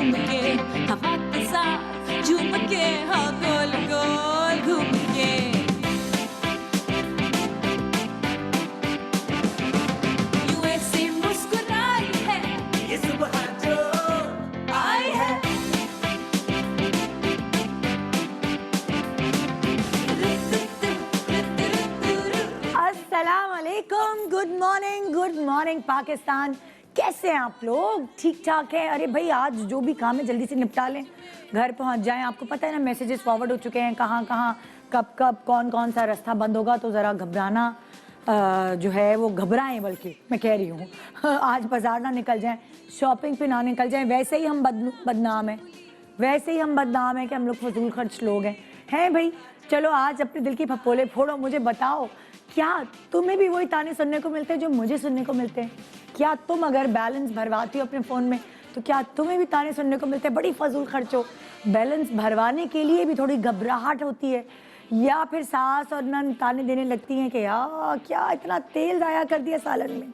घूम के, हवा के साथ झूम के, हाँ गोल गोल घूम के। यूं ऐसे मुस्कुराई है ये सुबह जो आई है। अस्सलाम वालेकुम, गुड मॉर्निंग पाकिस्तान। कैसे हैं आप लोग? ठीक ठाक है? अरे भाई आज जो भी काम है जल्दी से निपटा लें, घर पहुंच जाएं। आपको पता है ना मैसेजेस फॉरवर्ड हो चुके हैं, कहाँ कहाँ कब कब कौन कौन सा रास्ता बंद होगा, तो ज़रा घबराना जो है वो घबराएं, बल्कि मैं कह रही हूँ आज बाजार ना निकल जाएं, शॉपिंग पे ना निकल जाएं। वैसे ही हम बदनाम हैं, वैसे ही हम बदनाम हैं कि हम लोग फजूल खर्च लोग हैं भाई। चलो आज अपने दिल की फपोले फोड़ो, मुझे बताओ क्या तुम्हें भी वही ताने सुनने को मिलते हैं जो मुझे सुनने को मिलते हैं? क्या तुम अगर बैलेंस भरवाती हो अपने फ़ोन में तो क्या तुम्हें भी ताने सुनने को मिलते हैं बड़ी फजूल खर्चो? बैलेंस भरवाने के लिए भी थोड़ी घबराहट होती है, या फिर सास और नन ताने देने लगती हैं कि यार क्या इतना तेल ज़ाया कर दिया सालन में,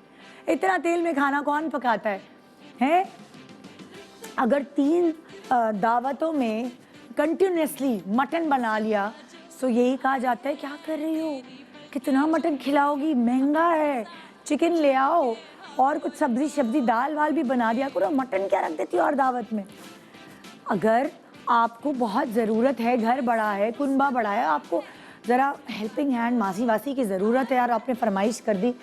इतना तेल में खाना कौन पकाता है? अगर 3 दावतों में कंटिन्यूसली मटन बना लिया तो यही कहा जाता है क्या कर रही हो, कितना मटन खिलाओगी, महंगा है, चिकन ले आओ और कुछ सब्जी दाल वाल भी बना दिया करो, मटन क्या रख देती हो और दावत में। अगर आपको बहुत ज़रूरत है, घर बड़ा है, कुनबा बड़ा है, आपको ज़रा हेल्पिंग हैंड मासी वासी की ज़रूरत है यार, आपने फरमाइश कर दी,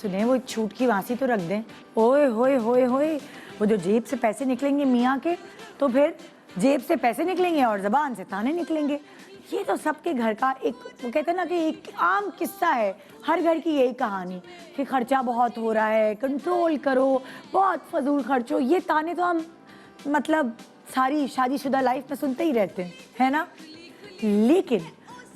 सुने वो छूट की वासी तो रख दें। ओए होए होए होए, वो जो जेब से पैसे निकलेंगे मियाँ के, तो फिर जेब से पैसे निकलेंगे और ज़बान से ताने निकलेंगे। ये तो सबके घर का एक, वो कहते हैं ना कि एक आम किस्सा है, हर घर की यही कहानी कि खर्चा बहुत हो रहा है, कंट्रोल करो, बहुत फजूल खर्चो। ये ताने तो हम मतलब सारी शादीशुदा लाइफ में सुनते ही रहते हैं, है ना? लेकिन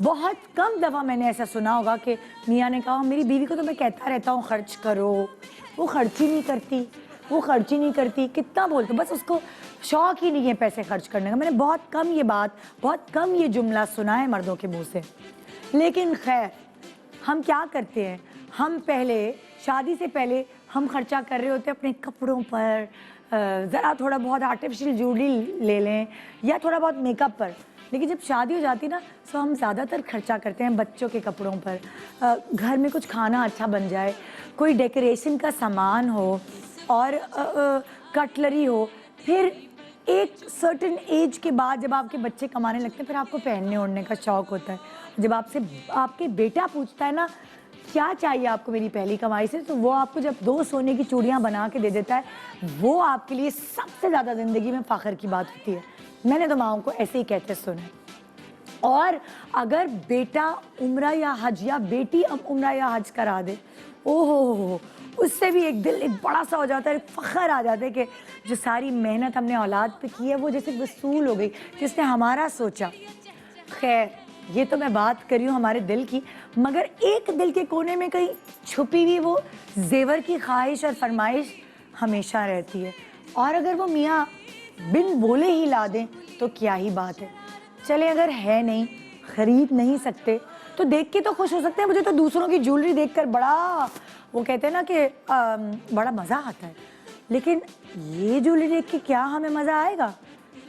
बहुत कम दफ़ा मैंने ऐसा सुना होगा कि मियाँ ने कहा मेरी बीवी को तो मैं कहता रहता हूँ खर्च करो, वो खर्च ही नहीं करती, वो खर्च ही नहीं करती। कितना बोलते, बस उसको शौक ही नहीं है पैसे खर्च करने का। मैंने बहुत कम ये बात, बहुत कम ये जुमला सुना है मर्दों के मुंह से। लेकिन खैर, हम क्या करते हैं, हम पहले शादी से पहले हम खर्चा कर रहे होते हैं अपने कपड़ों पर, ज़रा थोड़ा बहुत आर्टिफिशियल ज्वेलरी ले लें या थोड़ा बहुत मेकअप पर। लेकिन जब शादी हो जाती ना तो हम ज़्यादातर खर्चा करते हैं बच्चों के कपड़ों पर, घर में कुछ खाना अच्छा बन जाए, कोई डेकोरेशन का सामान हो और कटलरी हो। फिर एक सर्टेन एज के बाद जब आपके बच्चे कमाने लगते हैं, फिर आपको पहनने ओढ़ने का शौक़ होता है। जब आपसे आपके बेटा पूछता है ना क्या चाहिए आपको मेरी पहली कमाई से, तो वो आपको जब 2 सोने की चूड़ियाँ बना के दे देता है, वो आपके लिए सबसे ज़्यादा ज़िंदगी में फ़ख्र की बात होती है। मैंने तो माँओं को ऐसे ही कहते सुना। और अगर बेटा उम्रा या हज या बेटी उम्रा या हज करा दे, ओहो, उससे भी एक दिल एक बड़ा सा हो जाता है, एक फ़ख्र आ जाता है कि जो सारी मेहनत हमने औलाद पे की है वो जैसे वसूल हो गई, जिसने हमारा सोचा। खैर, ये तो मैं बात कर रही हूँ हमारे दिल की, मगर एक दिल के कोने में कहीं छुपी हुई वो जेवर की ख्वाहिश और फरमाइश हमेशा रहती है। और अगर वो मियाँ बिन बोले ही ला दें तो क्या ही बात है। चले अगर है नहीं, ख़रीद नहीं सकते, तो देख के तो खुश हो सकते हैं। मुझे तो दूसरों की ज्वेलरी देखकर बड़ा, वो कहते हैं ना कि बड़ा मज़ा आता है। लेकिन ये ज्वेलरी देख के क्या हमें मज़ा आएगा?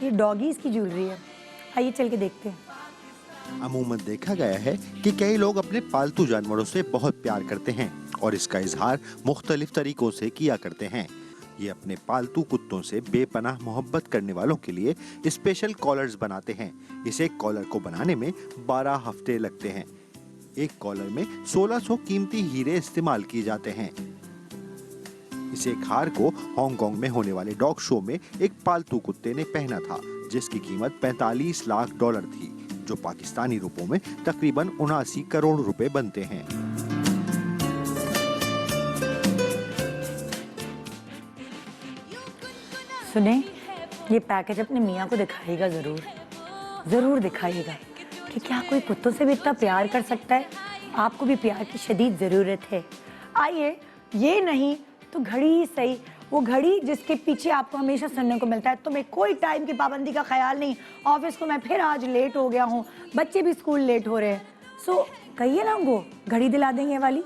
ये डॉगीज़ की ज्वेलरी है, आइए चल के देखते हैं। अमूमन देखा गया है कि कई लोग अपने पालतू जानवरों से बहुत प्यार करते हैं और इसका इजहार मुख्तलिफ तरीकों से किया करते हैं। ये अपने पालतू कुत्तों से बेपनाह मोहब्बत करने वालों के लिए स्पेशल कॉलर्स बनाते हैं। इस एक कॉलर को बनाने में 12 हफ्ते लगते हैं। एक कॉलर में 1600 कीमती हीरे इस्तेमाल किए जाते हैं। इस एक हार को हांगकांग में होने वाले डॉग शो में एक पालतू कुत्ते ने पहना था, जिसकी कीमत $45 लाख थी, जो पाकिस्तानी रुपयों में तकरीबन 79 करोड़ रुपए बनते हैं। सुने, ये पैकेज अपने मियाँ को दिखाइएगा, ज़रूर दिखाइएगा कि क्या कोई कुत्तों से भी इतना प्यार कर सकता है। आपको भी प्यार की शदीद ज़रूरत है। आइए, ये नहीं तो घड़ी सही, वो घड़ी जिसके पीछे आपको हमेशा सुनने को मिलता है तुम्हें कोई टाइम की पाबंदी का ख्याल नहीं, ऑफिस को मैं फिर आज लेट हो गया हूँ, बच्चे भी स्कूल लेट हो रहे हैं। सो कहिए ना उनको घड़ी दिला देंगे वाली।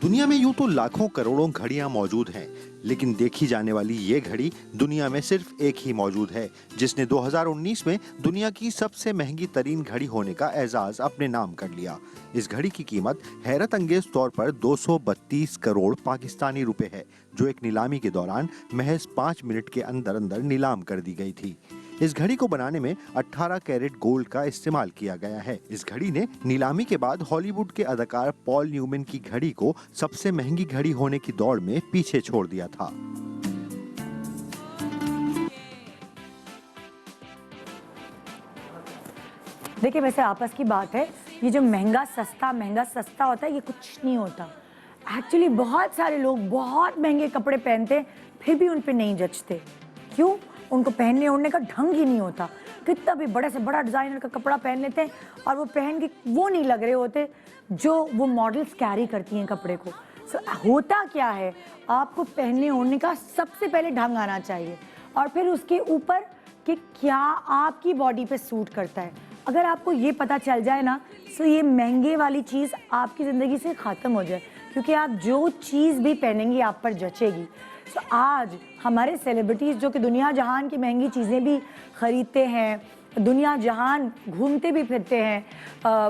दुनिया में यूं तो लाखों करोड़ों घड़ियां मौजूद हैं, लेकिन देखी जाने वाली ये घड़ी दुनिया में सिर्फ एक ही मौजूद है, जिसने 2019 में दुनिया की सबसे महंगी तरीन घड़ी होने का एजाज अपने नाम कर लिया। इस घड़ी की कीमत हैरत अंगेज तौर पर 232 करोड़ पाकिस्तानी रुपए है, जो एक नीलामी के दौरान महज 5 मिनट के अंदर अंदर नीलाम कर दी गई थी। इस घड़ी को बनाने में 18 कैरेट गोल्ड का इस्तेमाल किया गया है। इस घड़ी ने नीलामी के बाद हॉलीवुड के अदाकार पॉल न्यूमैन की घड़ी को सबसे महंगी घड़ी होने की दौड़ में पीछे छोड़ दिया था। देखिए, वैसे आपस की बात है, ये जो महंगा सस्ता होता है, ये कुछ नहीं होता। एक्चुअली बहुत सारे लोग बहुत महंगे कपड़े पहनते हैं, फिर भी उन पे नहीं जचते। क्यों? उनको पहनने ओढ़ने का ढंग ही नहीं होता। कितना भी बड़े से बड़ा डिज़ाइनर का कपड़ा पहन लेते हैं और वो पहन के वो नहीं लग रहे होते जो वो मॉडल्स कैरी करती हैं कपड़े को। होता क्या है, आपको पहनने ओढ़ने का सबसे पहले ढंग आना चाहिए और फिर उसके ऊपर कि क्या आपकी बॉडी पे सूट करता है। अगर आपको ये पता चल जाए ना, तो ये महंगे वाली चीज़ आपकी ज़िंदगी से ख़त्म हो जाए, क्योंकि आप जो चीज़ भी पहनेंगी आप पर जचेगी। तो आज हमारे सेलिब्रिटीज़ जो कि दुनिया जहान की महंगी चीज़ें भी ख़रीदते हैं, दुनिया जहान घूमते भी फिरते हैं,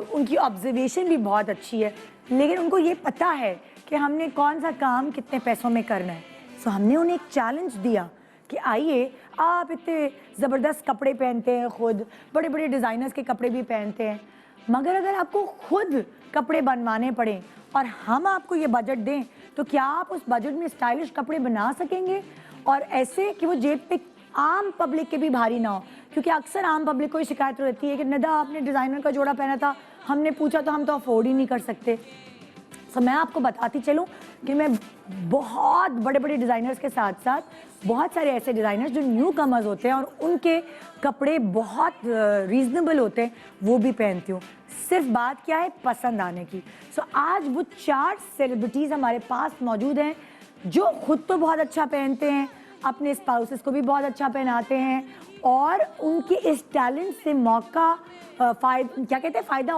उनकी ऑब्जर्वेशन भी बहुत अच्छी है, लेकिन उनको ये पता है कि हमने कौन सा काम कितने पैसों में करना है। सो हमने उन्हें एक चैलेंज दिया कि आइए, आप इतने ज़बरदस्त कपड़े पहनते हैं, खुद बड़े बड़े डिज़ाइनर्स के कपड़े भी पहनते हैं, मगर अगर आपको खुद कपड़े बनवाने पड़े और हम आपको ये बजट दें, तो क्या आप उस बजट में स्टाइलिश कपड़े बना सकेंगे और ऐसे कि वो जेब पे आम पब्लिक के भी भारी ना हो? क्योंकि अक्सर आम पब्लिक को ये शिकायत रहती है कि निदा, आपने डिज़ाइनर का जोड़ा पहना था, हमने पूछा तो हम तो अफोर्ड ही नहीं कर सकते। तो मैं आपको बताती चलूँ कि मैं बहुत बड़े बड़े डिज़ाइनर्स के साथ साथ बहुत सारे ऐसे डिज़ाइनर्स जो न्यू कमर्स होते हैं और उनके कपड़े बहुत रीज़नेबल होते हैं, वो भी पहनती हूँ। सिर्फ बात क्या है, पसंद आने की। सो आज वो 4 सेलिब्रिटीज़ हमारे पास मौजूद हैं जो खुद तो बहुत अच्छा पहनते हैं, अपने स्पाउसेस को भी बहुत अच्छा पहनाते हैं और उनके इस टैलेंट से मौका फ़ायदा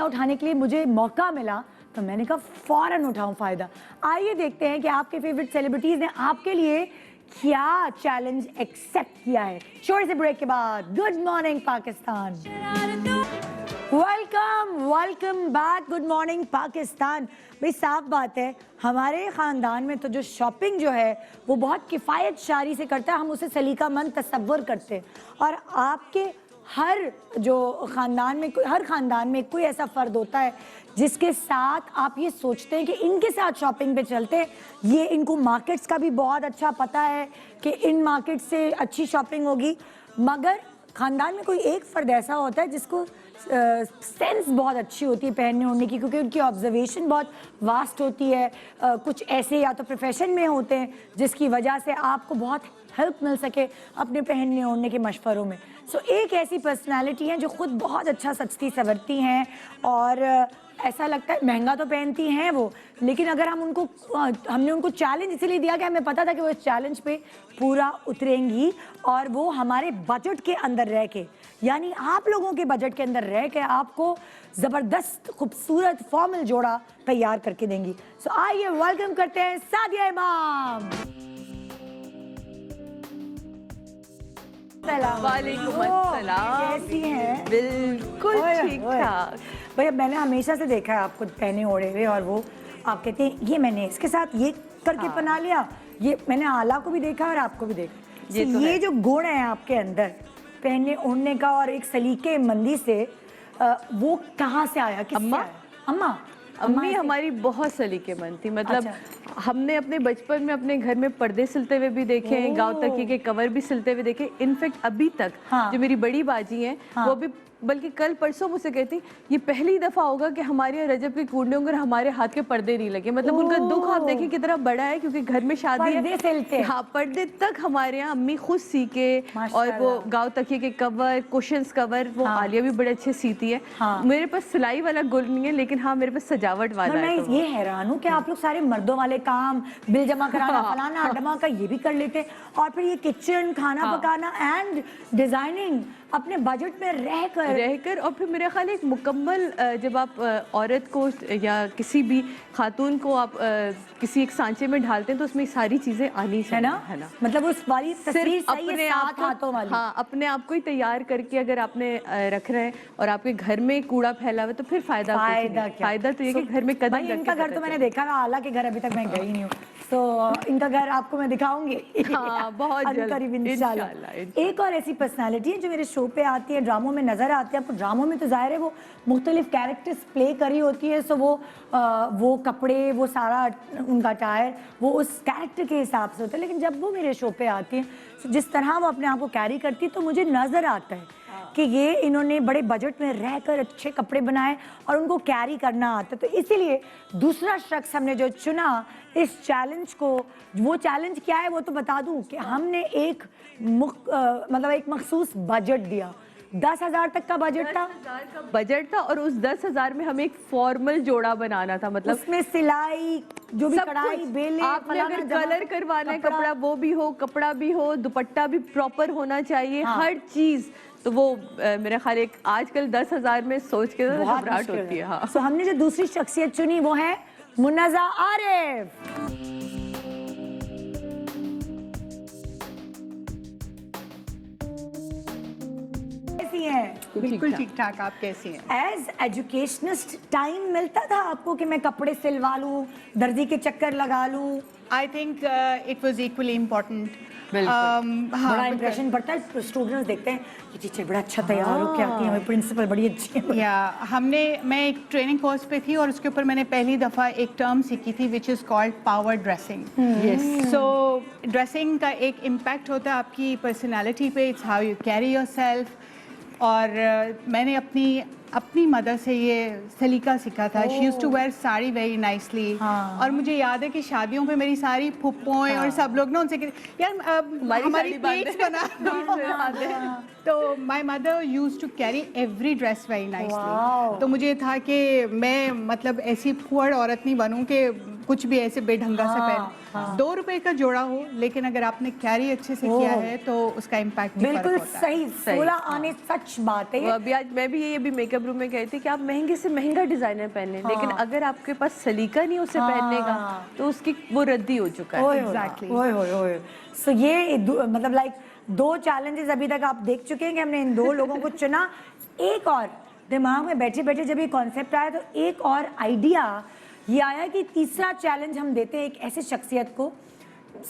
उठाने के लिए मुझे मौका मिला, तो मैंने कहा फ़ौरन उठाऊं फ़ायदा। आइए देखते हैं कि आपके फेवरेट सेलिब्रिटीज़ ने आपके लिए क्या चैलेंज एक्सेप्ट किया है। शॉर्ट से ब्रेक के बाद good morning Pakistan. Welcome back. Good morning Pakistan. भाई साफ बात है, हमारे ख़ानदान में तो जो शॉपिंग जो है वो बहुत किफ़ायत शारी से करता है, हम उसे सलीकामंद तसव्वुर करते हैं। और आपके हर ख़ानदान में कोई ऐसा फ़र्द होता है जिसके साथ आप ये सोचते हैं कि इनके साथ शॉपिंग पे चलते हैं। ये इनको मार्केट्स का भी बहुत अच्छा पता है कि इन मार्केट से अच्छी शॉपिंग होगी, मगर ख़ानदान में कोई एक फ़र्द ऐसा होता है जिसको सेंस बहुत अच्छी होती है पहनने ओढ़ने की, क्योंकि उनकी ऑब्जर्वेशन बहुत वास्ट होती है। कुछ ऐसे या तो प्रोफेशन में होते हैं जिसकी वजह से आपको बहुत हेल्प मिल सके अपने पहनने ओढ़ने के मशवरों में। सो एक ऐसी पर्सनालिटी हैं जो खुद बहुत अच्छा सजती संवरती हैं और ऐसा लगता है महंगा तो पहनती हैं वो, लेकिन अगर हमने उनको चैलेंज इसीलिए दिया कि हमें पता था कि वो इस चैलेंज पे पूरा उतरेंगी और वो हमारे बजट के अंदर रह के, यानी आप लोगों के बजट के अंदर रह के आपको ज़बरदस्त खूबसूरत फॉर्मल जोड़ा तैयार करके देंगी। सो आइए वेलकम करते हैं सादिया इमाम। वालेकुम अस्सलाम। कैसी हैं? बिल्कुल ठीक ठाक। भैया मैंने हमेशा से देखा है आपको पहने ओढ़े हुए, और वो आप कहते हैं ये मैंने इसके साथ ये करके पहना लिया, ये मैंने आला को भी देखा और आपको भी देखा। ये जो गुण है आपके अंदर पहनने ओढ़ने का और एक सलीके मंदी से, वो कहाँ से आया? किससे आया? अम्मी हमारी बहुत सलीकेमंद थी। मतलब हमने अपने बचपन में अपने घर में पर्दे सिलते हुए भी देखे हैं, गांव तकिए के कवर भी सिलते हुए देखे। इनफैक्ट अभी तक जो मेरी बड़ी बाजी हैं वो भी, बल्कि कल परसों मुझसे कहती ये पहली दफा होगा कि हमारे यहाँ रजब की कुंडियों पर हमारे हाथ के पर्दे नहीं लगे। मतलब उनका दुख आप देखिए कितना बड़ा है, क्योंकि घर में शादी है। हाँ, पर्दे तक हमारे यहाँ अम्मी खुद सी के, और वो गाँव तकिए के कवर, कुशन्स कवर, वो आलिया भी बड़े अच्छे सीती है। मेरे पास सिलाई वाला गुल नहीं है, लेकिन हाँ मेरे पास सजावट वाला है। मैं ये हैरान हूँ कि आप लोग सारे मर्दों वाले काम, बिल जमा कराना, फलाना डमा का, ये भी कर लेते, और फिर ये किचन, खाना पकाना एंड डिजाइनिंग अपने बजट में रहकर रहकर और फिर मेरा ख्याल है एक मुकम्मल जब आप औरत को या किसी भी खातून को आप किसी एक सांचे में डालते हैं तो उसमें सारी चीजें आनी चाहिए, है ना? मतलब उस वाली तस्वीर सिर्फ सही है, अपने सात आप को, हाथों वाली। हाँ, अपने आप को ही तैयार करके अगर आपने रख रहे हैं और आपके घर में कूड़ा फैला हुआ है तो फिर फायदा क्या? फायदा तो ये कि घर में कदम भाई इनका घर तो मैंने देखा ना, हालांकि घर अभी तक मैं गई नहीं हूँ, तो इनका घर आपको मैं दिखाऊंगी। हाँ, बहुत जल्द, करीब इंशाल्लाह। इंशाल्लाह। एक और ऐसी पर्सनालिटी है जो मेरे शो पे आती है, ड्रामों में नजर आती है। आपको ड्रामों में तो जाहिर है वो मुख्तलिफ कैरेक्टर्स प्ले करी होती है, सो वो कपड़े, वो सारा उनका अटायर वो उस कैरेक्टर के हिसाब से होता है। लेकिन जब वो मेरे शो पे आती है, जिस तरह वो अपने आप को कैरी करती है, तो मुझे नजर आता है कि ये इन्होंने बड़े बजट में रहकर अच्छे कपड़े बनाए और उनको कैरी करना आता है। तो इसीलिए दूसरा शख्स हमने जो चुना इस चैलेंज को, वो चैलेंज क्या है वो तो बता दूं कि हमने एक मतलब एक मखसूस बजट दिया, 10,000 तक का बजट था। 10,000 का बजट था और उस 10,000 में हमें एक फॉर्मल जोड़ा बनाना था। मतलब उसमें सिलाई, जो भी कढ़ाई, बेले, आपने अगर कलर करवाना है कपड़ा वो भी हो, कपड़ा भी हो, दुपट्टा भी प्रॉपर होना चाहिए, हर चीज। तो वो मेरा ख्याल एक आजकल 10,000 में सोच के घबराहट होती है। हाँ। तो हमने जो दूसरी शख्सियत चुनी वो है मुन्नज़ा आरिफ। कैसी हैं? बिल्कुल ठीक ठाक। आप कैसी हैं? एज एजुकेशनिस्ट टाइम मिलता था आपको कि मैं कपड़े सिलवा लूं, दर्जी के चक्कर लगा लूं? I think it was equally important. बड़ा इंप्रेशन पड़ता है, स्टूडेंट्स देखते हैं कि टीचर बड़ा अच्छा तैयार हो के आती है, हमारी प्रिंसिपल बड़ी अच्छी है। या मैं एक ट्रेनिंग कोर्स पे थी और उसके ऊपर मैंने पहली दफ़ा एक टर्म सीखी थी which is called power dressing. So dressing का एक इम्पैक्ट होता है आपकी पर्सनैलिटी पे, it's how you carry yourself. और मैंने अपनी मदर से ये सलीका सीखा था। She used to wear sari very nicely. और मुझे याद है कि शादियों पे मेरी सारी फुप्पोएं और सब लोग ना उनसे यार हमारी प्लेट्स बना तो my mother use to carry every dress very nicely. तो मुझे था कि मैं मतलब ऐसी पुअर औरत नहीं बनूं कि कुछ भी ऐसे बेढंगा से पहन। 2 रुपए का जोड़ा हो, लेकिन अगर आपने कैरी अच्छे से किया है तो उसका इम्पैक्ट बिल्कुल सही। 16 आने सच बात है। अभी आज मैं भी ये अभी मेकअप रूम में कही थी कि आप महंगे से महंगा डिजाइनर पहने, लेकिन अगर आपके पास सलीका नहीं उसे पहनने का तो उसकी वो रद्दी हो चुका है। एग्जैक्टली। सो ये मतलब लाइक 2 चैलेंजेस अभी तक आप देख चुके हैं कि हमने इन 2 लोगों को चुना। एक और दिमाग में बैठे बैठे जब ये कॉन्सेप्ट आया तो एक और आइडिया ये आया कि तीसरा चैलेंज हम देते हैं एक ऐसे शख्सियत को।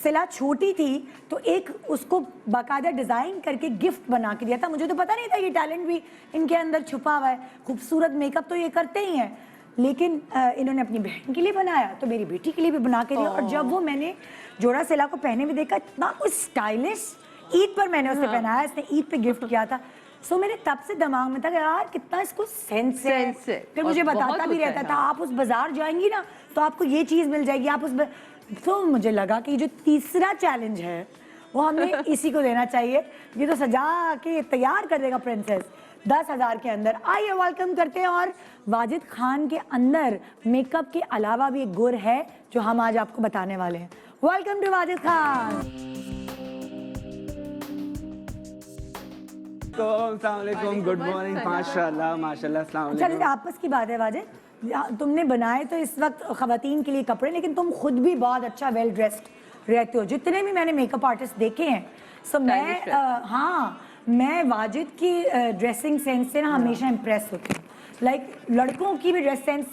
सिला छोटी थी तो एक उसको बाकायदा डिज़ाइन करके गिफ्ट बना के दिया था। मुझे तो पता नहीं था ये टैलेंट भी इनके अंदर छुपा हुआ है। खूबसूरत मेकअप तो ये करते ही हैं, लेकिन इन्होंने अपनी बहन के लिए बनाया तो मेरी बेटी के लिए भी बना के दिया। और जब वो मैंने जोड़ा सिला को पहने भी देखा, इतना कुछ स्टाइलिश। ईद पर मैंने उसे पहनाया, इसने ईद पे गिफ्ट किया था। सो मेरे तब से दिमाग में था कि यार कितना इसको सेंस है। फिर मुझे बताता भी रहता था, आप उस बाजार जाएंगी ना तो आपको ये चीज़ मिल जाएगी, आप उस तो मुझे लगा कि जो तीसरा चैलेंज है वो हमें इसी को देना चाहिए। ये तो सजा के तैयार कर देगा प्रिंसेस 10,000 के अंदर। आइए वेलकम करते हैं। और वाजिद खान के अंदर मेकअप के अलावा भी एक गुर है जो हम आज आपको बताने वाले हैं। Welcome to Wajid Khan. Good morning. माशाल्लाह माशाल्लाह। अस्सलाम अच्छा, वालेकुम। आपस की बात है वाजिद, तुमने बनाए तो इस वक्त खवातीन के लिए कपड़े, लेकिन तुम खुद भी बहुत अच्छा वेल ड्रेस्ड रहते हो। जितने भी मैंने मेकअप आर्टिस्ट देखे हैं, सो मैं वाजिद की ड्रेसिंग सेंस से ना हमेशा इम्प्रेस होती हूँ। लाइक लड़कों की भी ड्रेस सेंस,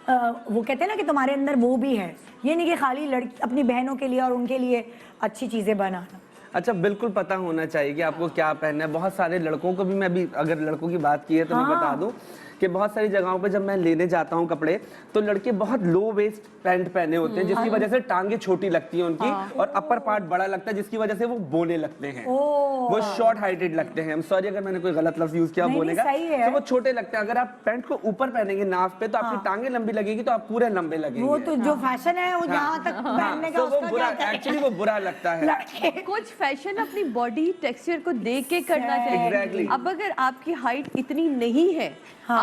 वो कहते हैं ना कि तुम्हारे अंदर वो भी है। ये नहीं कि खाली अपनी बहनों के लिए और उनके लिए अच्छी चीज़ें बनाना। अच्छा, बिल्कुल पता होना चाहिए कि आपको क्या पहनना है। बहुत सारे लड़कों को भी, मैं भी अगर लड़कों की बात की है तो मैं बता दूं कि बहुत सारी जगहों पे जब मैं लेने जाता हूँ कपड़े तो लड़के बहुत लो वेस्ट पैंट पहने होते हैं, जिसकी वजह से टांगे छोटी लगती हैं उनकी और अपर पार्ट बड़ा लगता है, जिसकी वजह से वो बोने लगते हैं, वो शॉर्ट हाइटेड लगते हैं। सॉरी अगर मैंने कोई गलत लफ्ज यूज किया बोने का, तो वो छोटे लगते हैं। अगर आप पैंट को ऊपर पहनेंगे नाफ पे तो आपकी टांगे लंबी लगेगी, तो आप पूरे लंबे लगेंगे। वो तो जो फैशन है वो जहाँ तक पहनने का, वो बुरा, एक्चुअली वो बुरा लगता है। कुछ फैशन अपनी बॉडी टेक्सचर को देख के करना चाहिए। Exactly. अब अगर आपकी हाइट इतनी नहीं है,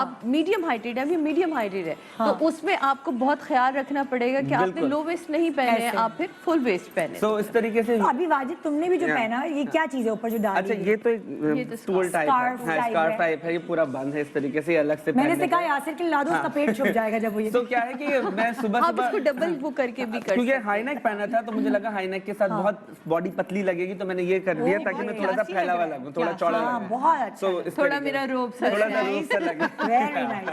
आप मीडियम हाइटेड है, अभी मीडियम हाइटेड है, तो उसमें आपको बहुत ख्याल रखना पड़ेगा कि आपने लो वेस्ट नहीं पहने हैं, आप फिर फुल वेस्ट पहने। तो इस तरीके से तो अभी वाजिद तुमने भी जो पहना है ये क्या चीज है ऊपर जो डाली अच्छा, है? ये तो एक स्टूल टाइप scarf है, type स्कार्फ है। टाइप है, ये पूरा बंद है इस तरीके से अलग से मैंने पहनने से कहा का। यासिर के ला दो उसका पेट छुप जाएगा जब वो ये तो क्या है कि मैं सुबह आप इसको डबल वो करके भी कर क्योंकि हाई नेक पहना था तो मुझे लगा हाई नेक के साथ बहुत बॉडी पतली लगेगी, तो मैंने ये कर दिया ताकि मैं थोड़ा सा फैला हुआ लगूं, थोड़ा चौड़ा हाँ, लगूं। बहुत अच्छा तो इस थोड़ा तरीके मेरा से- रोब सा थोड़ा सा है। रोब सा लगे। Very nice.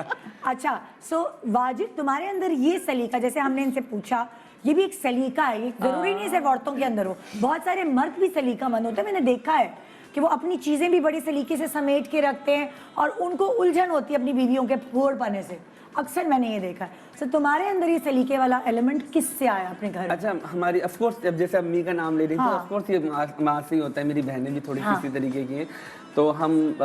अच्छा, सो वाजिद तुम्हारे अंदर ये सलीका, जैसे हमने इनसे पूछा, ये भी एक सलीका है, ये जरूरी नहीं सिर्फ औरतों के अंदर हो, बहुत सारे मर्द भी सलीकामंद होते हैं। मैंने देखा है कि वो अपनी चीजें भी बड़ी सलीके से समेट के रखते हैं और उनको उलझन होती है अपनी बीवियों के फोड़ पाने से, अक्सर मैंने ये देखा है। तो तुम्हारे अंदर ये सलीके वाला एलिमेंट किससे आया अपने घर में? अच्छा, हमारी ऑफ कोर्स जब जैसे अम्मी का नाम ले रही थी, हाँ। ऑफ कोर्स ये माँ से ही होता है। मेरी बहनें भी थोड़ी हाँ। किसी तरीके की हैं, तो हम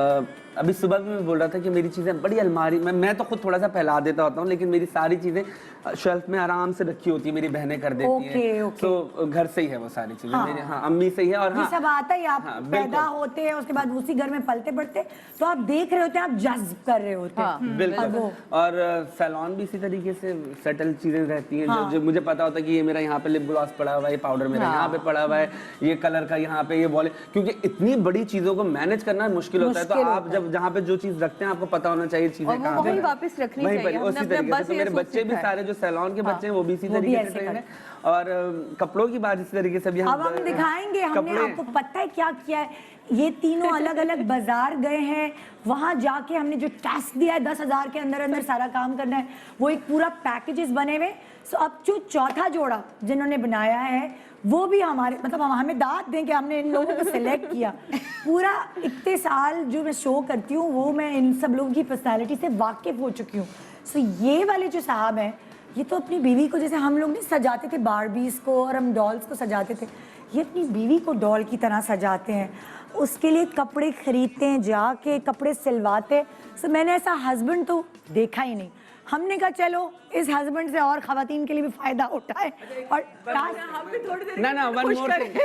अभी सुबह भी मैं बोल रहा था कि मेरी चीज़ें बड़ी अलमारी में, मैं तो खुद थोड़ा सा फैला देता होता हूँ, लेकिन मेरी सारी चीज़ें शेल्फ में आराम से रखी होती है, मेरी बहनें कर देती हैं। ओके। तो घर से ही है वो सारी चीज़ें, हाँ। मेरे हाँ अम्मी से ही है। और ये हाँ सब आता है, आप हाँ, बिल्कुल। पैदा होते हैं उसके बाद उसी घर में पलते बढ़ते, तो आप देख रहे होते हैं, आप जज्ब कर रहे होते हैं। हाँ, बिल्कुल। अब वो- और सैलून भी इसी तरीके से सेटल चीजें रहती हैं, हाँ। जो मुझे पता होता है कि ये मेरा यहाँ पे लिप ग्लॉस पड़ा हुआ है, ये पाउडर मेरा यहाँ पे पड़ा हुआ है, ये कलर का यहाँ पे ये बॉल, क्योंकि इतनी बड़ी चीजों को मैनेज करना मुश्किल होता है। तो मुश्किल आप होता जब जहाँ पे जो चीज रखते हैं आपको पता होना चाहिए चीजें और वो कहाँ पे वहीं हैं। वापस रखनी वहीं पर चाहिए। उसी हमने अपने तरीके से। बस तो ये मेरे सोच बच्चे भी सीखा है। सारे जो सैलून के बच्चे हैं वो भी इसी वो भी तरीके ऐसे से ट्रेन है। करते और कपड़ों की बात इसी तरीके से भी अब हम दिखाएंगे, हमने आपको पता है क्या किया है, ये तीनों अलग अलग बाजार गए हैं, वहां जाके हमने जो टास्क दिया है 10,000 के अंदर अंदर सारा काम करना है, वो एक पूरा पैकेजेस बने हुए। सो अब जो चौथा जोड़ा जिन्होंने बनाया है वो भी हमारे, मतलब हम हमें दाद दें कि हमने इन लोगों को सिलेक्ट किया। पूरा इतने साल जो मैं शो करती हूँ वो मैं इन सब लोगों की पर्सनालिटी से वाकिफ हो चुकी हूँ। सो ये वाले जो साहब हैं, ये तो अपनी बीवी को, जैसे हम लोग नहीं सजाते थे बारबीज को और हम डॉल्स को सजाते थे, ये अपनी बीवी को डॉल की तरह सजाते हैं, उसके लिए कपड़े खरीदते हैं, जाके कपड़े सिलवाते हैं। सो मैंने ऐसा हस्बैंड तो देखा ही नहीं। हमने कहा चलो इस हस्बैंड से और खवातीन के लिए भी फायदा उठाए और ना वन मोर थिंग,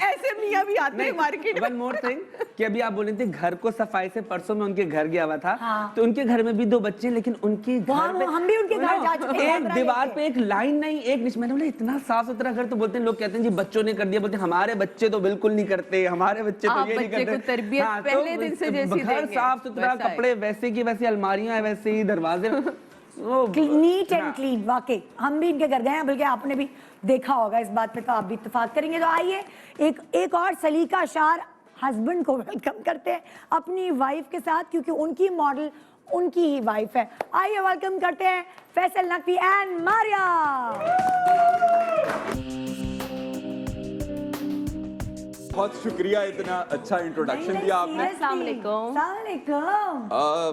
ऐसे मियां भी आते हैं मार्केट में। वन मोर थिंग कि अभी आप बोले थे घर को सफाई से, परसों में उनके घर गया हुआ था। हाँ। तो उनके घर में भी 2 बच्चे, लेकिन उनके घर में हम भी उनके घर जा चुके हैं, एक दीवार पे एक लाइन नहीं, एक निशान। मैंने बोला इतना साफ सुथरा घर, तो बोलते हैं लोग कहते हैं जी बच्चों ने कर दिया, बोलते हैं हमारे बच्चे तो बिल्कुल नहीं करते, हमारे बच्चे तो आप ये नहीं बच्चे करते। को तरबियत हाँ, पहले दिन से जैसी घर देंगे, साफ सुथरा, वैसा है। कपड़े वैसे की वैसी, अलमारियां वैसे ही, दरवाजे नीट एंड हाँ। क्लीन। वाकई हम भी इनके घर गए हैं, बल्कि आपने भी देखा होगा इस बात पे, तो आप भी इत्तेफाक करेंगे। तो आइए एक और सलीका शार हस्बैंड को वेलकम करते हैं अपनी वाइफ के साथ, क्योंकि उनकी मॉडल उनकी ही वाइफ है। आइए वेलकम करते हैं फैसल नकवी एंड मारिया। बहुत शुक्रिया, इतना अच्छा इंट्रोडक्शन दिया आपने। अस्सलाम वालेकुम।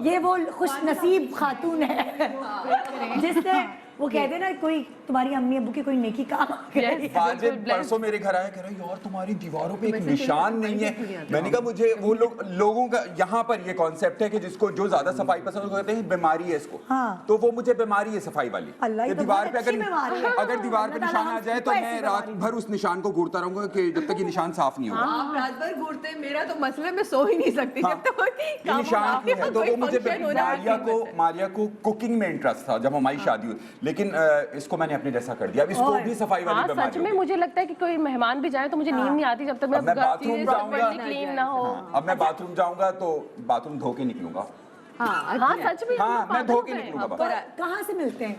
ये वो खुश नसीब खातून है जिसने, वो कहते हैं ना, कोई तुम्हारी अम्मी अब्बू की कोई नेकी काम आ गई। वाजिद परसों मेरे घर आया, कह रहा यार तुम्हारी दीवारों पे एक निशान नहीं है। मैंने कहा मुझे वो लोगों का यहाँ पर ये कॉन्सेप्ट है कि जिसको जो ज्यादा सफाई पसंद, वो कहते हैं बीमारी है इसको। हाँ। तो वो मुझे बीमारी है सफाई वाली। अल्लाह, ये कि तो दीवार बहुत पे अच्छी बीमारी है। अगर दीवार पे अल्लाह निशान ताला आ जाए तो हमको मैं ऐसी रात बीमारी भर उस निशान को घूरता रहूंगा कि जब तक ये निशान साफ नहीं होगा। आप रात भर घूरते हैं, मेरा तो मसले में सो ही नहीं सकती हाँ। जब तक ये निशान क्यों है? तो वो मुझे मारिया को कुकिंग में इंटरेस्ट था जब हमारी शादी हुई, लेकिन इसको मैंने अपने जैसा कर दिया। अब इसको भी सफाई वाली हाँ, सच बीमारी में होगी। मुझे लगता है कि कोई मेहमान भी जाए तो मुझे नींद नहीं आती जब तक अब मैं बाथरूम चीजें जाऊंगा, properly क्लीन ना हो। अब मैं बाथरूम जाऊंगा तो बाथरूम धो के निकलूंगा। हाँ, सच में हाँ, मैं धो के bathroom में। निकलूंगा बाहर। कहाँ से मिलते हैं?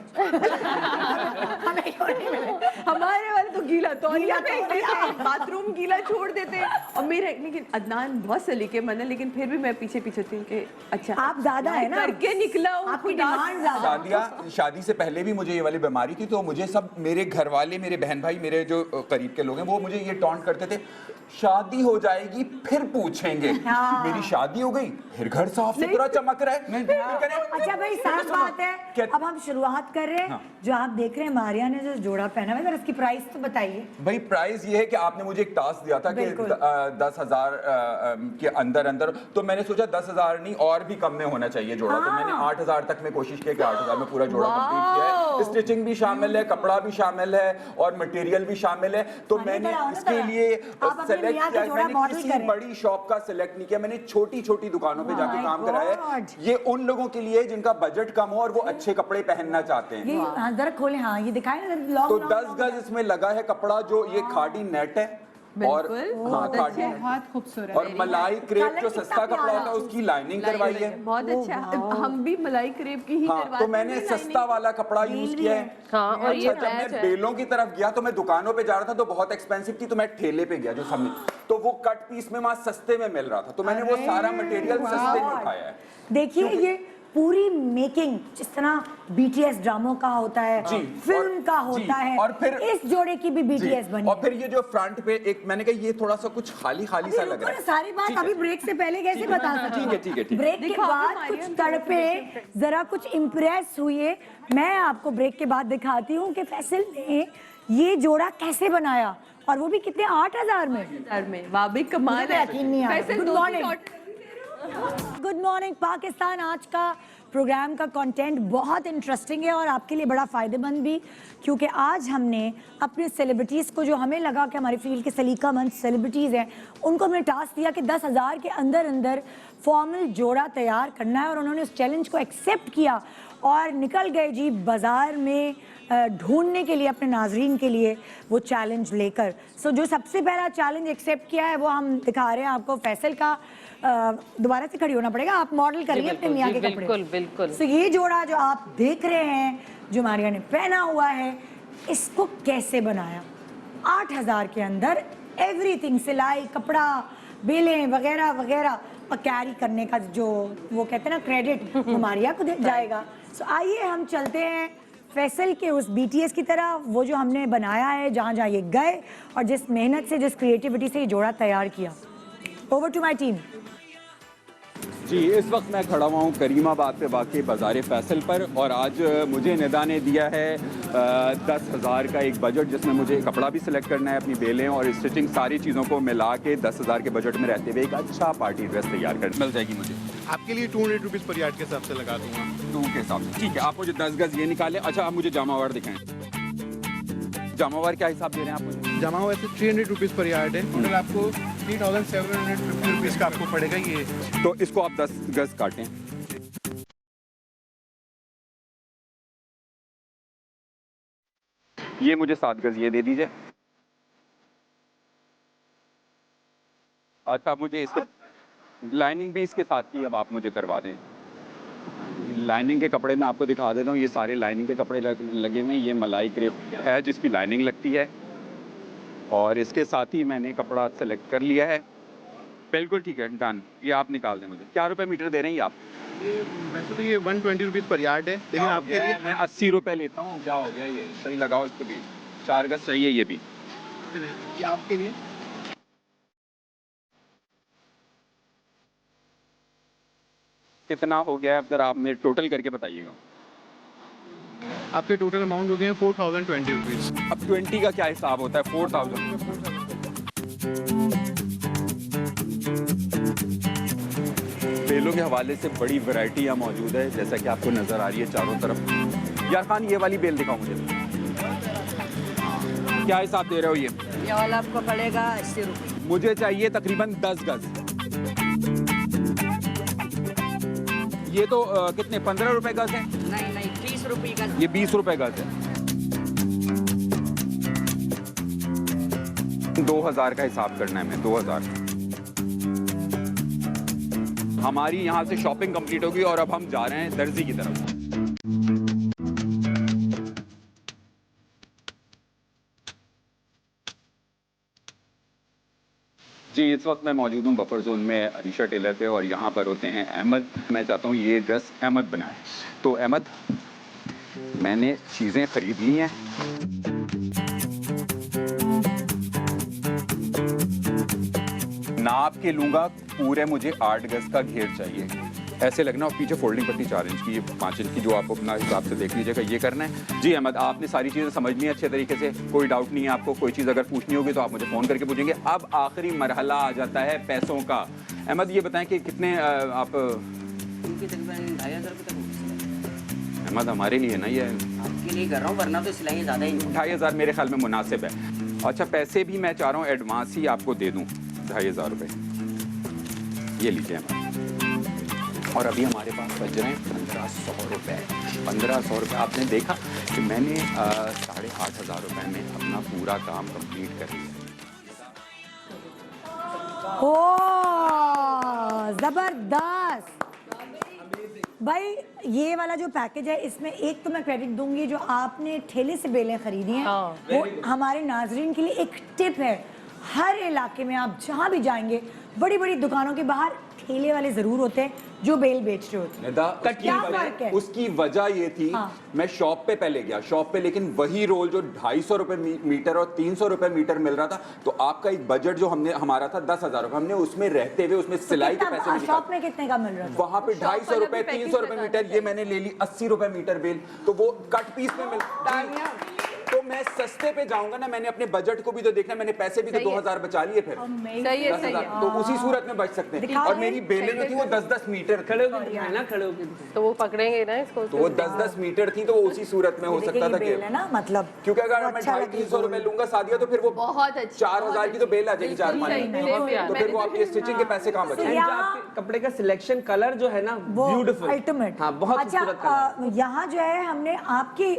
हमें क्यों नहीं मिलते? हमारे वाले तो गीला तौलिया गीला फेंक देते हैं, बाथरूम गीला छोड़ देते हैं। और मेरे, लेकिन अदनान बहुत सलीकेमंद है, लेकिन फिर भी मैं पीछे पीछे थी कि अच्छा आप ज्यादा है ना, करके निकला हूँ, आपकी खुदा डिमांड ज्यादा। शादी से पहले भी मुझे ये वाली बीमारी थी, तो मुझे सब मेरे घर वाले, मेरे बहन भाई, मेरे जो करीब के लोग हैं, वो मुझे ये टॉन्ट करते थे, शादी हो जाएगी फिर पूछेंगे। हाँ। मेरी शादी हो गई, फिर घर साफ सुथरा चमक रहा है। अच्छा भाई, साफ बात है। क्या- अब हम शुरुआत कर रहे हैं। हाँ। जो आप देख रहे हैं मारिया ने जो जोड़ा पहना है, इसकी प्राइस तो बताइए। भाई प्राइस ये है कि आपने मुझे एक टास्क दिया था कि बिल्कुल। 10,000 के अंदर अंदर, तो मैंने सोचा 10,000 नहीं और भी कम में होना चाहिए जोड़ा। तो हाँ। मैंने 8,000 तक में कोशिश की कि 8,000 में पूरा जोड़ा कंप्लीट किया है। स्टिचिंग भी शामिल है, कपड़ा भी शामिल है और मटेरियल भी शामिल है। तो मैंने इसके लिए सेलेक्ट किया, मैंने किसी बड़ी शॉप का सिलेक्ट नहीं किया, मैंने छोटी छोटी दुकानों पे जाके काम करा है। ये उन लोगों के लिए जिनका बजट कम हो और वो अच्छे कपड़े पहनना चाहते हैं। ये जरा खोले, हाँ ये दिखाए ना। तो 10 गज इसमें लगा है कपड़ा, जो ये खादी नेट है और हाँ खादी नेट, बहुत खूबसूरत। और मलाई क्रेप जो सस्ता कपड़ा होता है उसकी लाइनिंग करवाई है। बहुत अच्छा, हम भी मलाई क्रेप की ही हाँ, तो मैंने सस्ता वाला कपड़ा यूज किया है। हाँ, और ये जब मैं बेलों की तरफ गया तो मैं दुकानों पे जा रहा था तो बहुत एक्सपेंसिव थी, तो मैं ठेले पे गया जो सामने, तो वो कट पीस में वहां सस्ते में मिल रहा था, तो मैंने वो सारा मटेरियल सस्ते में उठाया है। देखिए ये पूरी मेकिंग जिस तरह BTS ड्रामों का होता है, फिल्म का होता है, और फिर इस जोड़े की भी BTS बनी। और फिर ये जो फ्रंट पे एक मैंने कहा ये थोड़ा सा कुछ खाली खाली सा लग रहा है। सारी बात अभी ब्रेक से पहले कैसे बता सकते हैं? ठीक है। ब्रेक के बाद कुछ तड़पे, जरा कुछ इम्प्रेस हुए। मैं आपको ब्रेक के बाद दिखाती हूँ कि फैसल ने ये जोड़ा कैसे बनाया, और वो भी कितने 8,000 में। वाह भी कमाल है। यकीन नहीं आ रहा। वैसे गुड दो मॉर्निंग, तीन गुड मॉर्निंग पाकिस्तान। आज का प्रोग्राम का कंटेंट बहुत इंटरेस्टिंग है और आपके लिए बड़ा फ़ायदेमंद भी, क्योंकि आज हमने अपने सेलिब्रिटीज़ को, जो हमें लगा कि हमारे फील्ड के सलीकामंद सेलिब्रिटीज़ हैं, उनको हमने टास्क दिया कि 10,000 के अंदर अंदर फॉर्मल जोड़ा तैयार करना है, और उन्होंने उस चैलेंज को एक्सेप्ट किया और निकल गए जी बाज़ार में ढूंढने के लिए अपने नाजरीन के लिए वो चैलेंज लेकर। सो जो सबसे पहला चैलेंज एक्सेप्ट किया है वो हम दिखा रहे हैं आपको। फैसल का दोबारा से खड़ी होना पड़ेगा, आप मॉडल करिए अपने मियाँ के कपड़े। बिल्कुल। सो ये जोड़ा जो आप देख रहे हैं, जो मारिया ने पहना हुआ है, इसको कैसे बनाया? 8,000 के अंदर एवरीथिंग, सिलाई, कपड़ा, बेलें वगैरह वगैरह, और कैरी करने का जो वो कहते हैं ना क्रेडिट, वो मारिया को जाएगा। सो आइए हम चलते हैं फैसल के उस BTS की तरह, वो जो हमने बनाया है, जहाँ जहाँ ये गए और जिस मेहनत से, जिस क्रिएटिविटी से ये जोड़ा तैयार किया। Over to my team. जी, इस वक्त मैं खड़ा हुआ हूँ करीमाबाद पे वाक़ई बाज़ार फैसल पर, और आज मुझे निदा ने दिया है 10,000 का एक बजट, जिसमें मुझे कपड़ा भी सिलेक्ट करना है, अपनी बेलें और स्टिचिंग, सारी चीज़ों को मिला के 10,000 के बजट में रहते हुए एक अच्छा पार्टी ड्रेस तैयार कर मिल जाएगी मुझे। आपके लिए 200 रुपीज़ पर यार्ड के हिसाब से लगा दूंगा। 2 के हिसाब से ठीक है। आप मुझे 10 गज ये निकालें। अच्छा, आप मुझे जामावार दिखाएं। जामावार क्या हिसाब दे रहे हैं आप मुझे? जमा वैसे 300 रुपीज़ पर यार्ड है, टोटल आपको 3,750 रुपीज़ का आपको पड़ेगा ये। तो इसको आप 10 गज काटें। ये मुझे 7 गज ये दे दीजिए। अच्छा, मुझे इसके लाइनिंग भी इसके साथ ही अब आप मुझे करवा दें। लाइनिंग के कपड़े मैं आपको दिखा देता हूँ, ये सारे लाइनिंग के कपड़े लगे हुए हैं। ये मलाई क्रेप है जिसकी लाइनिंग लगती है, और इसके साथ ही मैंने कपड़ा सेलेक्ट कर लिया है। बिल्कुल ठीक है, डन। ये आप निकाल दें मुझे। क्या रुपए मीटर दे रहे हैं ये आप? ये वैसे तो ये 120 रुपीज़ पर यार्ड है, लेकिन आपके लिए मैं 80 रुपए लेता हूँ। क्या हो गया? ये सही लगाओ इसको भी। 4 गज चाहिए ये भी। ये आपके लिए कितना हो गया है? अब जरा आप मेरे टोटल करके बताइएगा। आपके टोटल अमाउंट हो गए हैं 4,020 रुपीज़। अब 20 का क्या हिसाब होता है? 4,000। बेलों के हवाले से बड़ी वैरायटी यहाँ मौजूद है, जैसा कि आपको नजर आ रही है चारों तरफ। यार खान, ये वाली बेल दिखाओ मुझे। क्या हिसाब दे रहे हो? ये वाला आपको पड़ेगा 80 रुपये। मुझे चाहिए तकरीबन 10 गज। ये तो कितने 15 रुपए गज है? नहीं 30 रुपये का। ये 20 रुपए गज है। 2,000 का हिसाब करना है। मैं 2,000। हमारी यहाँ से शॉपिंग कंप्लीट होगी और अब हम जा रहे हैं दर्जी की तरफ। जी, इस वक्त मैं मौजूद हूँ बफर जोन में अनीशा टेलर पे, और यहाँ पर होते हैं अहमद। मैं चाहता हूँ ये ड्रेस अहमद बनाए। तो अहमद, मैंने चीज़ें खरीद ली हैं। नाप के लूँगा पूरे, मुझे 8 गज का घेर चाहिए। ऐसे लगना, और पीछे फोल्डिंग पट्टी 4 इंच की, 5 इंच की, जो आप अपना हिसाब से देख लीजिएगा। ये करना है। जी अहमद, आपने सारी चीज़ें समझ ली अच्छे तरीके से, कोई डाउट नहीं है आपको। कोई चीज़ अगर पूछनी होगी तो आप मुझे फ़ोन करके पूछेंगे। अब आखिरी मरहला आ जाता है पैसों का। अहमद, ये बताएं कि कितने आप? तकरीबन 2,500 रुपये तक। अहमद हमारे लिए ना ये आपके लिए कर रहा हूँ, वरना तो सिलाई ज़्यादा ही 2500 मेरे ख्याल में मुनासिब है। अच्छा पैसे भी मैं चाह रहा हूँ एडवांस ही आपको दे दूँ 2500 रुपये, ये लीजिए अहमद। और अभी हमारे पास बच रहे हैं 1500 रुपये। 1500 रुपये आपने देखा कि मैंने 8500 रुपये में अपना पूरा काम कंप्लीट कर लिया। ओह जबरदस्त भाई। ये वाला जो पैकेज है इसमें एक तो मैं क्रेडिट दूंगी जो आपने ठेले से बेलें खरीदी हैं, वो हमारे नाजरीन के लिए एक टिप है। हर इलाके में आप जहाँ भी जाएंगे बड़ी बड़ी दुकानों के बाहर ठेले वाले जरूर होते हैं जो बेल बेच रहे होते हैं। निदा, क्या फर्क है? उसकी वजह ये थी मैं शॉप पे पहले गया, शॉप पे लेकिन वही रोल जो 250 रुपए मीटर और 300 रुपए मीटर मिल रहा था, तो आपका एक बजट जो हमारा था 10,000 रुपए, हमने उसमें रहते हुए उसमें सिलाई के पैसे भी शॉप में कितने का मिल रहा था? वहां पे 250 रुपए 300 रुपए मीटर, ये मैंने ले ली 80 रुपए मीटर बेल, तो वो कट पीस में मिलता। तो मैं सस्ते पे जाऊंगा ना, मैंने अपने बजट को भी तो देखना, मैंने पैसे भी तो 2000 बचा लिए फिर। सही है, सही है। तो उसी सूरत में बच सकते हैं। और मेरी बेलें जो थी वो 10-10 मीटर खड़े होकर दिखाए ना, खड़े होकर तो वो पकड़ेंगे ना इसको, तो वो 10-10 मीटर थी, तो वो उसी सूरत में हो सकता था कि ना, मतलब क्योंकि अगर मैं 250-300 रुपए लूंगा सादिया तो फिर वो बहुत अच्छी 4000 की तो बेल आ जाएगी 4-5, तो फिर वो आपकी स्टिचिंग के पैसे कहाँ बचेंगे? कपड़े का सिलेक्शन कलर जो है ना ब्यूटीफुल, अल्टीमेट। हाँ बहुत खूबसूरत कलर। यहाँ जो है हमने आपकी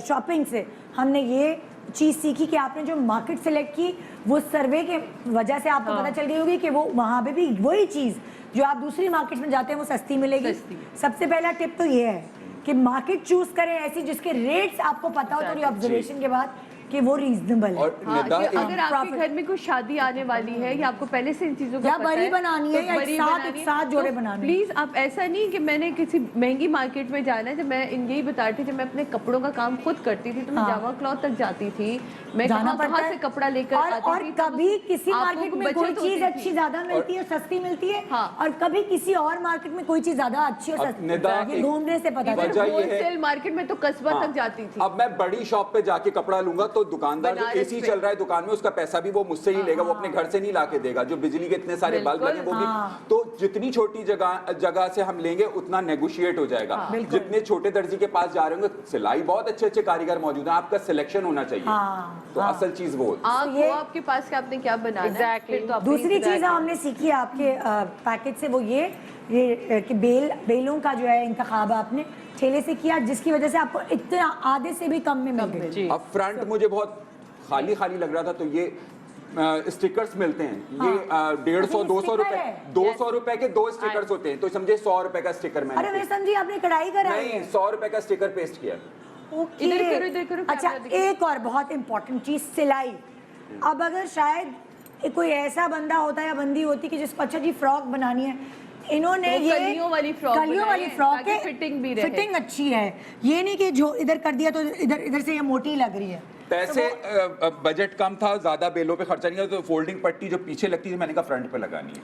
शॉपिंग से हमने ये चीज सीखी कि आपने जो मार्केट सिलेक्ट की वो सर्वे के वजह से आपको पता चल गई होगी कि वो वहाँ पे भी वही चीज जो आप दूसरी मार्केट में जाते हैं वो सस्ती मिलेगी। सबसे पहला टिप तो ये है कि मार्केट चूज करें ऐसी जिसके रेट्स आपको पता हो थोड़ी ऑब्जर्वेशन के बाद कि वो रीजनेबल है। और निदा कि अगर आपके घर में कोई शादी आने वाली है या आपको पहले से इन चीजों का या पता बड़ी है, बनानी है तो या बड़ी एक साथ बनानी है, जोड़े तो बनाने हैं। प्लीज आप ऐसा नहीं कि मैंने किसी महंगी मार्केट में जाना है। जब मैं यही बता रही थी, जब मैं अपने कपड़ों का काम खुद करती थी तो मैं जावा क्लॉथ तक जाती थी, मैं कहाँ से कपड़ा लेकर आती और थी। कभी किसी आपको मार्केट में बचत कोई होती चीज थी। अच्छी ज्यादा मिलती है, सस्ती मिलती है, हाँ। और कभी किसी और मार्केट में कोई चीज ज्यादा अच्छी और सस्ती निदा, ये ढूंढने से पता वजह चलता है। ये है- होलसेल मार्केट में तो कस्बा तक जाती थी। अब मैं बड़ी शॉप पे जाके कपड़ा लूंगा तो दुकानदार जो बनारस एसी पे। चल रहा है दुकान में, उसका पैसा भी वो मुझसे ही लेगा, वो अपने घर से नहीं लाके देगा। जो बिजली के इतने सारे बल्ब लगे वो भी, तो जितनी छोटी जगह से हम लेंगे उतना नेगोशिएट हो जाएगा। जितने छोटे दर्जी के पास जा रहे होंगे, सिलाई बहुत अच्छे अच्छे कारीगर मौजूद हैं, आपका सिलेक्शन होना चाहिए। तो असल चीज वो आपके पास का आपने क्या बनाना है? Exactly. फिर तो आपने दूसरी चीज exactly। हमने सीखी आपके पैकेज से वो ये कि बेलों का जो है इंतखाब आपने ठेले से किया, जिसकी वजह से आपको इतना आधे से भी कम में मिल गई। अब फ्रंट मुझे बहुत खाली खाली लग रहा था, तो ये स्टिकर्स मिलते हैं, ये 150-200 रुपए, 200 रुपए के 2 स्टिकर्स होते हैं, तो समझे 100 रुपए का स्टिकर अरे मैंने मैं समझी आपने कढ़ाई कराई नहीं है। 100 रुपए का स्टिकर पेस्ट किया। ओके। इधर करो, अच्छा, कैमरा दिखाओ। एक और बहुत इंपॉर्टेंट चीज सिलाई। अब अगर शायद कोई ऐसा बंदा होता है या बंदी होती कि जिसको अच्छा जी फ्रॉक बनानी है, इन्होंने तो ये कलियों वाली फ्रॉक कलियों वाली बनाई, फ्रॉक ताकि है, फिटिंग भी रहे। फिटिंग अच्छी है, ये नहीं कि जो इधर कर दिया तो इधर से ये मोटी लग रही है। पैसे बजट कम था, ज्यादा बेलों पे खर्चा नहीं किया, तो फोल्डिंग पट्टी जो पीछे लगती थी मैंने कहा फ्रंट पे लगानी है,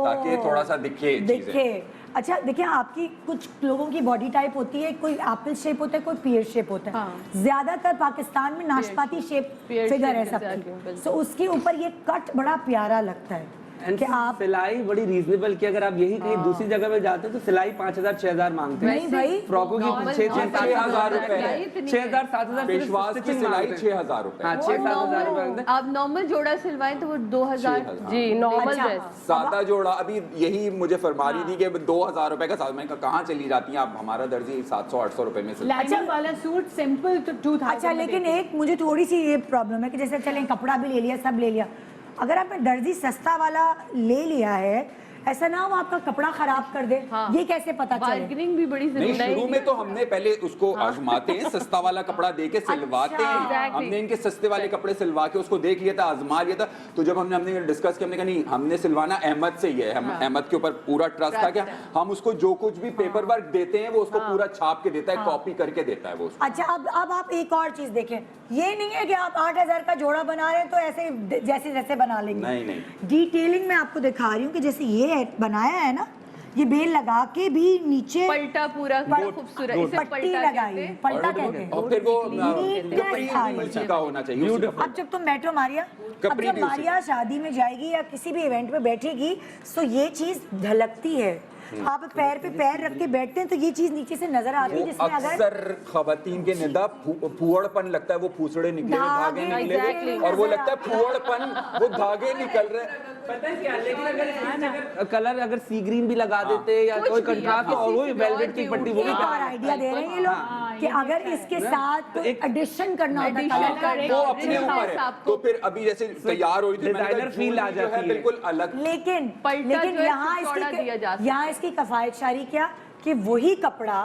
ताकि थोड़ा सा दिखे चीजें। अच्छा देखिए, आपकी कुछ लोगों की बॉडी टाइप होती है, कोई एप्पल शेप होता है, कोई पियर शेप होता है। ज्यादातर पाकिस्तान में नाशपाती शेप फिगर है सबकी, तो उसके ऊपर ये कट बड़ा प्यारा लगता है कि आप सिलाई बड़ी रीजनेबल की, अगर आप यही कहीं दूसरी जगह पे जाते हो तो सिलाई 5000-6000 मांगते हैं। नहीं भाई, फ्रॉकों की 6,000 रुपए, 6,000-7,000 विश्वास की सिलाई 6,000 रुपए। हाँ 6,000-7,000 रुपए। आप नॉर्मल जोड़ा सिलवाएं तो वो 2000। जी नॉर्मल अच्छा। ड्रेस। सादा जोड़ा अभी यही मुझे फरमा रही थी कि 2000 रुपए का साथ, मैंने कहा कहाँ चली जाती हैं आप, हमारा दर्जी 700-800 रुपए में सिलता है। लाइनिंग वाला सूट सिंपल तो 2000। अच्छा, लेकिन एक मुझे थोड़ी सी ये प्रॉब्लम है कि जैसे चलें कपड़ा भी ले लिया, सब ले लिया, अगर आपने दर्जी सस्ता वाला ले लिया है, ऐसा ना हो आपका कपड़ा खराब कर दे, ये कैसे पता चले? बार्गेनिंग भी बड़ी नहीं, जरूरी शुरू में तो हमने पहले उसको आजमाते हैं, सस्ता वाला कपड़ा दे के सिलवाते हैं। exactly. हमने इनके सस्ते वाले कपड़े सिलवा के उसको देख लिया था, आजमा लिया था, तो जब हमने डिस्कस किया, हमने कहा नहीं, हमने सिलवाना अहमद से ही है, हम अहमद के ऊपर पूरा ट्रस्ट था कि हम उसको जो कुछ भी पेपर वर्क देते हैं वो उसको पूरा छाप के देता है, कॉपी करके देता है वो उसको। अच्छा, अब आप एक और चीज देखें, ये नहीं है कि आप 8000 का जोड़ा बना रहे हैं तो ऐसे जैसे जैसे बना लेंगे। नहीं। डिटेलिंग में आपको दिखा रही हूँ कि जैसे ये बनाया है ना, ये बेल लगा के भी नीचे पलटा पूरा खूबसूरत, इसे पट्टी पलटा लगाई कहते है, हैं। पलटा कहते हैं। और फिर वो Neatness कपड़ी आ रही है। मिर्ची का होना चाहिए उसी कपड़े अब जब तुम मेट्रो मारिया, अब कपड़ी जब भी उसी। मारिया शादी में जाएगी या किसी भी इवेंट में बैठेगी, तो ये चीज झलकती है। आप पैर पे पैर रख के बैठते हैं तो ये चीज नीचे से नजर आती है, जिसमें अगर अक्सर खवातीन के निदा फुअड़पन लगता है, वो फूसड़े निकले हुए, धागे निकले हुए, और वो लगता है फुअड़पन, वो धागे निकल रहे। पता है क्या, लेकिन अगर कलर अगर सी ग्रीन भी लगा देते या कोई कंट्रास्ट और वो वेलवेट की पट्टी वो भी एक और आइडिया दे रहे हैं ये लोग कि अगर इसके साथ एडिशन करना होता है वो अपने ऊपर है। तो फिर अभी जैसे तैयार हो रही थी, डिजाइनर फील आ जाती है बिल्कुल अलग। लेकिन जो है यहाँ इसकी कफायतशारी क्या कि वही कपड़ा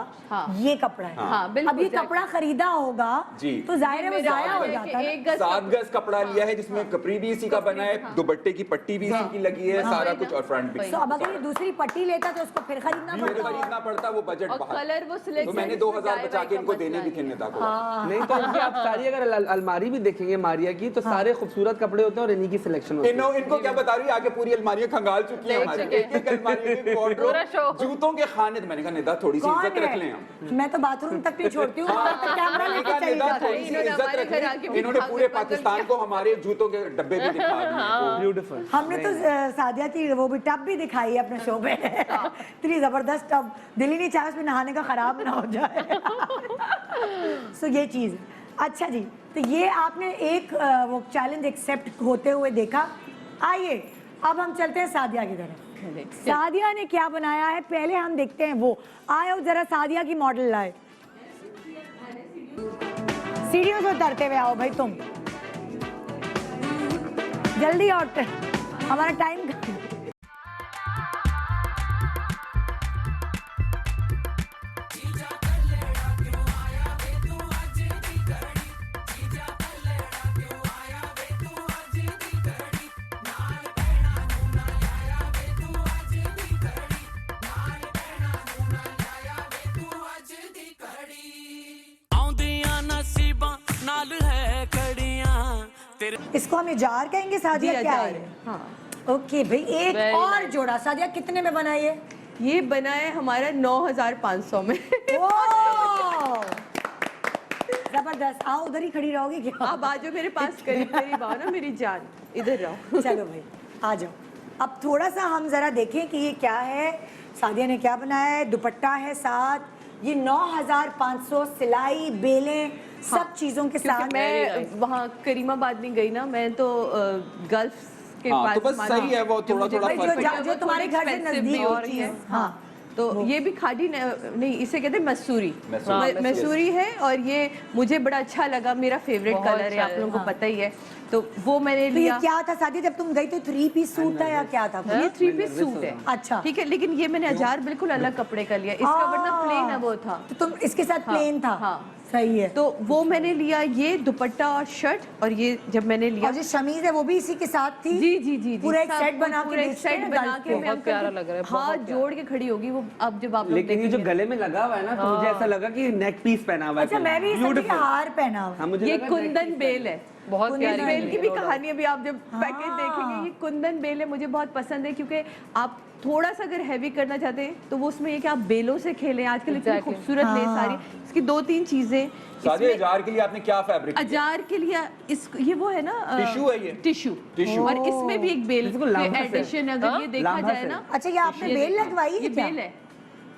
ये कपड़ा है। हाँ, बिल्कुल, अब ये कपड़ा खरीदा होगा तो जाहिर है वो जाया हो जाता है। 7 गज कपड़ा लिया है जिसमें कपड़ी भी इसी का बना है, दुपट्टे की पट्टी भी इसी की लगी है, सारा कुछ, और फ्रंट भी। तो अब अगर ये दूसरी पट्टी लेता तो उसको फिर खरीदना पड़ता, वो बजट और बाहर। कलर वो सिलेक्ट, तो मैंने 2000 बचा के इनको देने भी थे निदा को। नहीं तो इनकी आप सारी अगर अलमारी भी देखेंगे मारिया की तो सारे खूबसूरत कपड़े होते हैं और इन्हीं की सिलेक्शन होती है। इनको क्या बता रही है, आगे पूरी अलमारियां खंगाल चुकी है हमारी, एक अलमारी में वार्डरोब, जूतों के खाने। मैंने कहा निदा थोड़ी सी इज्जत रख लें हम। मैं तो बाथरूम तक नहीं छोड़ती हूँ, कैमरा लेके चली जाती थोड़ी सी इज्जत रख लें। इन्होंने पूरे पाकिस्तान को हमारे जूतों के डब्बे भी दिखा दिए। ब्यूटीफुल। हमने तो सादिया की वो भी टब भी दिखाई है अपने शो में, इतनी जबरदस्त टब, दिल ही नहीं चाहे उसमें नहाने का खराब ना हो जाए। सो ये चीज। अच्छा जी, तो ये आपने एक वो चैलेंज एक्सेप्ट होते हुए देखा। आइए अब हम चलते हैं सादिया की तरफ। सादिया ने क्या बनाया है पहले हम देखते हैं। वो आए जरा सादिया की मॉडल लाए, सीढ़ियों से उतरते हुए आओ भाई तुम, जल्दी और हमारा टाइम। इसको हम इजार कहेंगे सादिया, क्या है? हाँ। ओके भाई, एक और जोड़ा। सादिया कितने में बना ये बना है हमारा 9500 में। जबरदस्त। आओ उधर ही खड़ी रहोगी क्या? आप आ जाओ मेरे पास, करीब करीब आओ ना मेरी जान, इधर रहो। चलो भाई आ जाओ। अब थोड़ा सा हम जरा देखें कि ये क्या है, सादिया ने क्या बनाया है। दुपट्टा है साथ, ये 9500, सिलाई बेलें सब चीजों के साथ। मैं वहाँ करीमाबाद नहीं गई ना, मैं तो गल्फ के पास। तो बस सही है, वो थोड़ा थोड़ा जो तुम्हारे घर से नजदीक होती है। हाँ, तो ये भी खादी नहीं, इसे कहते हैं मसूरी। मसूरी है और ये मुझे बड़ा अच्छा लगा, मेरा फेवरेट कलर है, आप लोगों को पता ही है। तो वो मैंने लिया। ये क्या था सादिया, जब तुम गई तो 3 पीस सूट था या क्या था? ये 3 पीस सूट है। अच्छा ठीक है, लेकिन ये मैंने हजार बिल्कुल अलग कपड़े का लिया, इसका वरना प्लेन है वो था, तो तुम इसके साथ प्लेन था। हाँ सही है। तो वो मैंने लिया, ये दुपट्टा और शर्ट, और ये जब मैंने लिया, और जो शमीज है वो भी इसी के साथ थी। जी जी जी, पूरा एक सेट बना के, बहुत प्यारा लग रहा है, हाथ जोड़ के खड़ी होगी वो। अब जब आप लेकिन ये जो गले में लगा हुआ है ना, तो मुझे ऐसा लगा कि नेक पीस पहना हुआ है। अच्छा, मैं भी हार पहना हुआ। ये कुंदन बेल है, बहुत प्यारी बेल की भी कहानी अभी आप जब पैकेज देखेंगे। ये कुंदन बेल है, मुझे बहुत पसंद है क्योंकि आप थोड़ा सा अगर हैवी करना चाहते हैं तो वो उसमें ये कि आप बेलों से खेलें। आजकल इतनी खूबसूरत लेस आ रही, इसकी 2-3 चीजें। अजार के लिए आपने क्या फैब्रिक? अजार के लिए ये वो है ना, टिश्यू है, ये टिश्यू, और इसमें भी एक बेल एडिशन अगर ये देखा जाए ना। अच्छा, ये आपने बेल लगवाई? ये बेल है,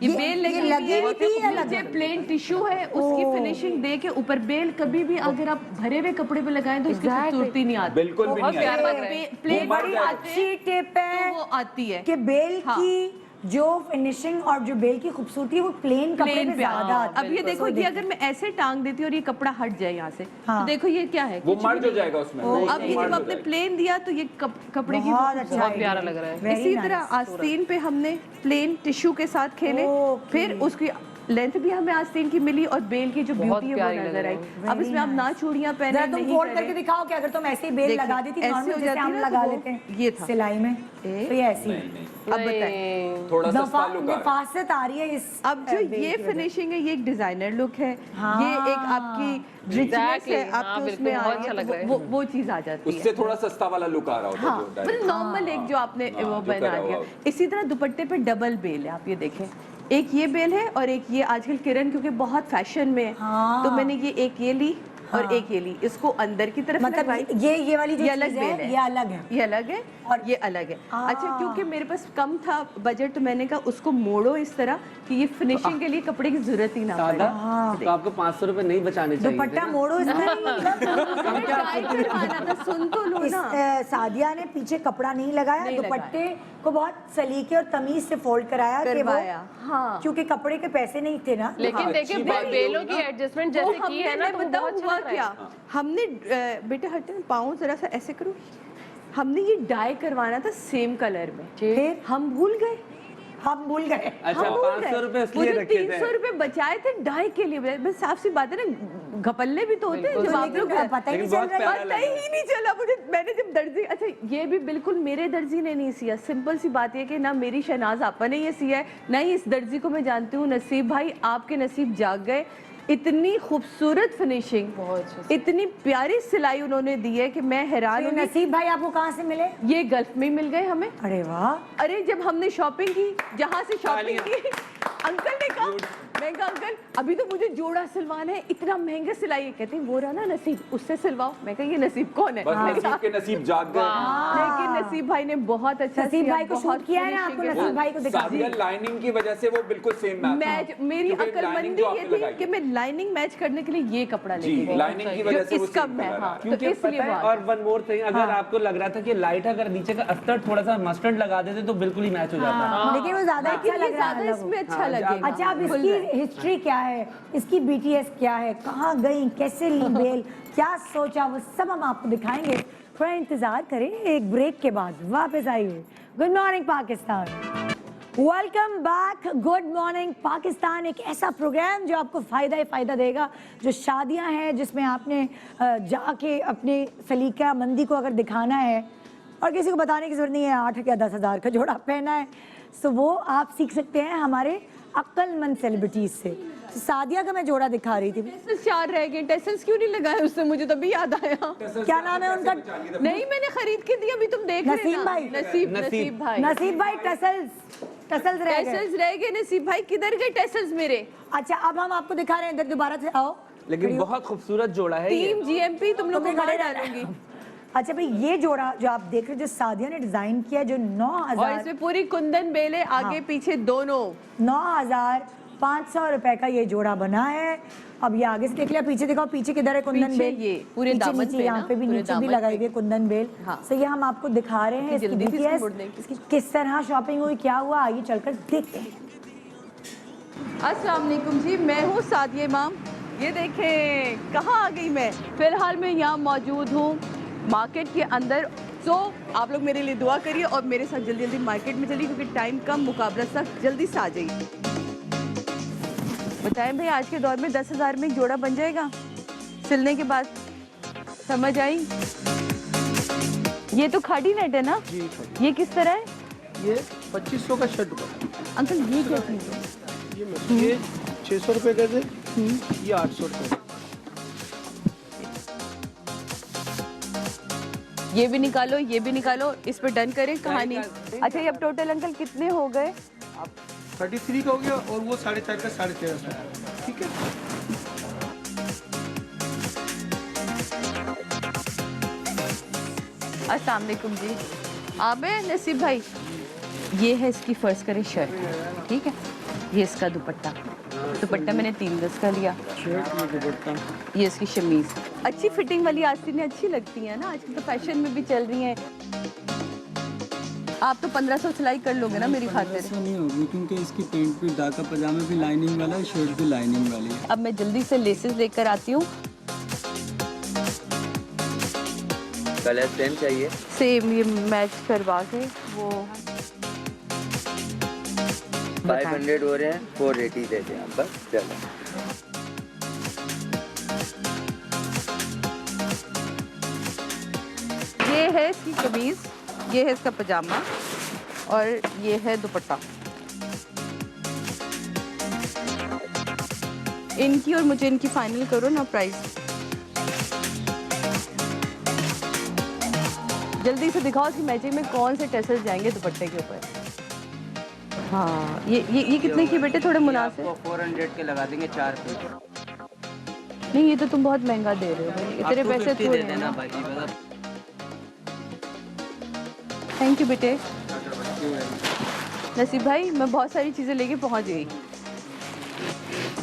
ये बेल लगी हुई थी, नीचे प्लेन टिश्यू है, उसकी फिनिशिंग दे के ऊपर बेल। कभी भी अगर आप भरे हुए कपड़े पे लगाएं तो इसकी खूबसूरती नहीं आती, बिल्कुल भी नहीं आती। प्लेन बड़ी अच्छी टिप है वो आती है कि बेल की जो फिनिशिंग और जो बेल की खूबसूरती है वो प्लेन कपड़े पे ज्यादा आती है। अब ये देखो, ये अगर मैं ऐसे टांग देती और ये कपड़ा हट जाए यहाँ से, तो देखो ये क्या है, वो मर्ज हो जाएगा उसमें। अब ये जब आपने प्लेन दिया तो ये कपड़े की बहुत प्यारा लग रहा है। इसी तरह आस्तीन पे हमने प्लेन टिश्यू के साथ खेले, फिर उसकी लेंथ भी हमें आस्तीन की मिली और बेल की जो ब्यूटी है वो नजर आई। अब इसमें आप ना चूड़ियां पहने, तुम फोल्ड करके दिखाओ कि अगर तुम ऐसे ही बेल लगा देती नॉर्मल जैसे हम लगा लेते हैं ये था सिलाई में, तो ये ऐसी। अब बताएं, थोड़ा सस्ता लुक आ रहा है। नफासत आ रही है इस। अब जो ये फिनिशिंग है, ये एक डिजाइनर लुक है, ये एक आपकी रिचनेस है, आपको उसमें अच्छा लग रहा है, वो चीज आ जाती है। उससे थोड़ा सस्ता वाला लुक आ रहा होता है, मतलब नॉर्मल एक जो आपने वो बना दिया। इसी तरह दुपट्टे पे डबल बेल है, आप ये देखें, एक ये बेल है और एक ये आजकल किरण क्योंकि बहुत फैशन में है, तो मैंने ये एक ये ली और एक ये ली, इसको अंदर की तरफ मतलब लगवाई। ये वाली जो ये अलग चीज़ बेल है है, ये अलग है। ये अलग है और ये अलग है। अच्छा, क्योंकि मेरे पास कम था बजट, तो मैंने कहा उसको मोड़ो इस तरह कि ये फिनिशिंग के लिए कपड़े की जरूरत ही ना पड़े। तो आपको 500 रुपए नहीं बचाने चाहिए दुपट्टा मोड़ो इसका नहीं मतलब ट्राई करवाना था, सुन तो लो ना। सादिया ने पीछे कपड़ा नहीं लगाया, नहीं दुपट्टे को बहुत सलीके और तमीज से फोल्ड कराया कि वो करवाया, हाँ। क्योंकि कपड़े के पैसे नहीं थे ना। लेकिन देखिए बेलों की एडजस्टमेंट वो जैसे की है ना, तो वो बताओ बहुत अच्छा हुआ लग रहा है। क्या, हमने बेटे हटे पाँव जरा सा ऐसे करो, हमने ये डाई करवाना था सेम कलर में, फिर हम भूल गए। अच्छा, हम भूल 500 रुपए गए। इसलिए वो जो रखे थे। 300 रुपए बचाए थे डाई के लिए, बस साफ सी बात है ना, घपल्ले भी तो होते हैं जो आप लोग पता ही नहीं लेकिन चल बहुत रहा प्यारा है। पता ही नहीं चला मुझे। मैंने जब दर्जी, अच्छा ये भी बिल्कुल मेरे दर्जी ने नहीं सिया, सिंपल सी बात है कि ना मेरी शहनाज आपा ने ये सिया है, ना ही इस दर्जी को मैं जानती हूँ। नसीब भाई, आपके नसीब जाग गए, इतनी खूबसूरत फिनिशिंग, इतनी प्यारी सिलाई उन्होंने दी है कि मैं हैरान तो हूँ। नसीब भाई आपको कहाँ से मिले? ये गल्फ में मिल गए हमें। अरे वाह। अरे जब हमने शॉपिंग की, जहाँ से शॉपिंग की, अंकल ने कहा, मैं कहा अंकल अभी तो मुझे जोड़ा सिलवाना है, इतना महंगा सिलाई है। कहते हैं वो रहा ना नसीब, उससे सिलवाओ। मैं कहा ये नसीब कौन है? बस नसीब के नसीब जाग गए। लेकिन नसीब भाई ने बहुत अच्छा नसीब सिया, भाई को बहुत शूट किया है ना, आपको finishing है। नसीब भाई को दिखा सादिया लाइनिंग की वजह से वो बिल्कुल सेम मैच मैच, मेरी अक्लमंदी ये थी कि मैं लाइनिंग मैच करने के लिए ये कपड़ा जी, लेके गई। लाइनिंग की वजह जो से वो इसका same मैं, colour हाँ, है। तो क्योंकि इसलिए पता है, बात। और वन मोर थिंग, अगर आपको लग रहा था कि लाइट अगर नीचे का अस्तर थोड़ा सा मस्टर्ड लगा देते तो बिल्कुल ही मैच हो जाता है। लेकिन वो ज्यादा अच्छा लेकिन ये लग रहा ज्यादा है। इसमें अच्छा हाँ, लगेगा। अच्छा, अब खुल इसकी रहा है। हिस्ट्री क्या है, इसकी BTS क्या है, कहाँ गई, कैसे ली बेल, क्या सोचा, वो सब हम आपको दिखाएंगे। थोड़ा इंतजार करें, एक ब्रेक के बाद वापस आइए। Good morning Pakistan, welcome back. Good morning Pakistan एक ऐसा प्रोग्राम जो आपको फ़ायदा ही फ़ायदा देगा, जो शादियां हैं जिसमें आपने जाके अपने सलीका मंदी को अगर दिखाना है और किसी को बताने की जरूरत नहीं है 8 या 10 हज़ार का जोड़ा पहना है, तो वो आप सीख सकते हैं हमारे अक्लमंद सेलिब्रिटीज से। तो सादिया का मैं जोड़ा दिखा रही थी। टेसल्स 4 रह गए, टेसल्स क्यों नहीं लगाए उससे, मुझे तभी याद आया। क्या नाम है उनका? नहीं मैंने खरीद के दिया, अभी तुम देख रहे नसीब ना। भाई। नसीब भाई, नसीब भाई टसल्स रह गए। टेसल्स रह गए। नसीब भाई किधर गए टेसल्स मेरे? अच्छा, अब हम आपको दिखा रहे हैं, इधर दोबारा से आओ। लेकिन बहुत खूबसूरत जोड़ा है ये। टीम GMP तुम लोग को खड़े खड़े रहना। डालूंगी। अच्छा भाई, ये जोड़ा जो आप देख रहे हो, जो सादिया ने डिजाइन किया, जो और 9,000 इसमें पूरी कुंदन बेले आगे पीछे दोनों। 9,500 रुपए का ये जोड़ा बना है। अब ये आगे से देख लिया, पीछे दिखाओ, पीछे किधर है कुंदन पीछे बेल? ये पूरे पीछे दामन नीचे, पे यहाँ ना, पे भी पूरे नीचे भी दामन लगाई पे। हुई है कुंदन बेल। हाँ। तो ये हम आपको दिखा रहे हैं इसकी जल्दी से BTS, मुड़ने की। इसकी किस तरह शॉपिंग हुई, क्या हुआ, आइए चलकर देखते हैं। अस्सलाम वालेकुम जी, मैं हूँ सादिया इमाम। ये देखें कहाँ आ गई मैं। फिलहाल मैं यहाँ मौजूद हूँ मार्केट के अंदर। सो आप लोग मेरे लिए दुआ करिए और मेरे साथ जल्दी जल्दी मार्केट में चलिए, क्योंकि टाइम कम, मुकाबला सख्त। जल्दी से आ जाइए। बताएं भाई, आज के दौर में 10,000 में एक जोड़ा बन जाएगा सिलने के बाद? समझ आई? ये तो खाड़ी नेट है ना? जी ये किस तरह है? ये 2500 का शर्ट हुआ। अंकल ये क्या चीज़ है? ये 600 रुपये का दे, ये 800 रुपये। ये भी निकालो, ये भी निकालो, इस पे डन करें कहानी। अच्छा, ये अब टोटल अंकल कितने हो गए? 33 का हो गया और वो 4.5 का 1350। ठीक है। अस्सलाम वालेकुम जी। आप हैं नसीब भाई? ये है इसकी फर्स्ट करें शर्ट, ठीक है। ये इसका दुपट्टा, दुपट्टा मैंने 310 का लिया। ये इसकी शमीज, अच्छी फिटिंग वाली आस्तीनें अच्छी लगती हैं ना, आजकल तो फैशन में भी चल रही हैं। आप तो 1500 सिलाई कर लोगे ना मेरी खातिर? ऐसा नहीं होगी, क्योंकि इसकी पैंट भी ढाका पजामा भी लाइनिंग वाला है, शर्ट भी लाइनिंग वाली है। अब मैं जल्दी से लेसेस लेकर आती हूँ। कलर सेम चाहिए? सेम, ये मैच करवा के वो 500 हो रहे हैं, 480 देते हैं आप, बस चलो। ये है इसकी कमीज, ये है इसका पजामा और ये है दुपट्टा। इनकी और मुझे इनकी फाइनल करो ना प्राइस। जल्दी से दिखाओ कि मैचिंग में कौन से टेसल्स जाएंगे दुपट्टे के ऊपर। हाँ, ये कितने की बेटे? थोड़े मुनासिब। आपको 400 के लगा देंगे 4 पीस। नहीं ये तो तुम बहुत महंगा दे रहे हो भाई, इतने पैसे थोड़े हैं ना। थैंक यू बेटे। नसीब भाई मैं बहुत सारी चीज़ें लेके पहुंच गई।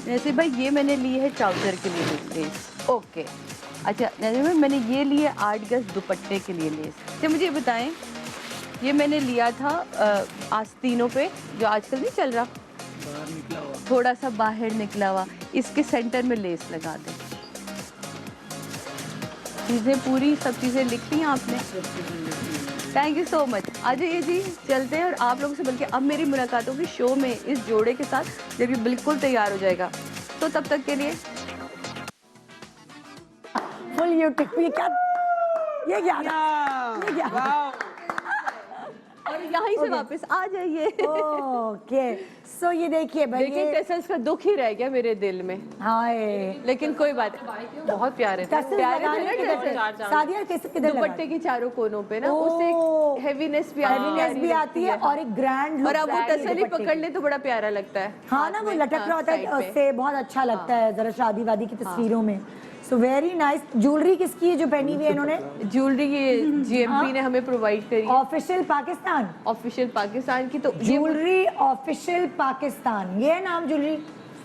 नसीब भाई ये मैंने ली है ट्राउज़र के लिए लेस, ओके। अच्छा नसीब भाई मैंने ये लिए 8 गज दुपट्टे के लिए लेस। तो मुझे ये बताएं, ये मैंने लिया था आस्तीनों पे जो आजकल नहीं चल रहा, थोड़ा सा बाहर निकला हुआ, इसके सेंटर में लेस लगा दें। चीज़ें पूरी सब चीज़ें लिखती हैं आपने, थैंक यू सो मच। आ जाइए जी, चलते हैं। और आप लोगों से बल्कि अब मेरी मुलाकात होगी शो में इस जोड़े के साथ जब ये बिल्कुल तैयार हो जाएगा, तो तब तक के लिए फुल यूट्यूब। ये क्या ये क्या और यहाँ से वापस आ जाइए। ओके सो ये देखिए भाई, देखिए टसल्स का दुख ही रह गया मेरे दिल में। हाय लेकिन कोई बात नहीं, बहुत प्यारे थे। सादिया किधर दुपट्टे के चारों कोनों पे ना, उससे हेवीनेस भी आती है और एक ग्रैंड, और अब वो टसल ही पकड़ ले तो बड़ा प्यारा लगता है। हाँ ना, वो लटक रहा होता है, उससे बहुत अच्छा लगता है जरा शादी वादी की तस्वीरों में। So very nice. ज्वेलरी किसकी है जो पहनी हुई है इन्होंने? ज्वेलरी ये जीएमपी ने हमें प्रोवाइड करी। ऑफिशियल पाकिस्तान, ऑफिशियल पाकिस्तान की। तो ज्वेलरी ऑफिशियल पाकिस्तान, ये है नाम ज्वेलरी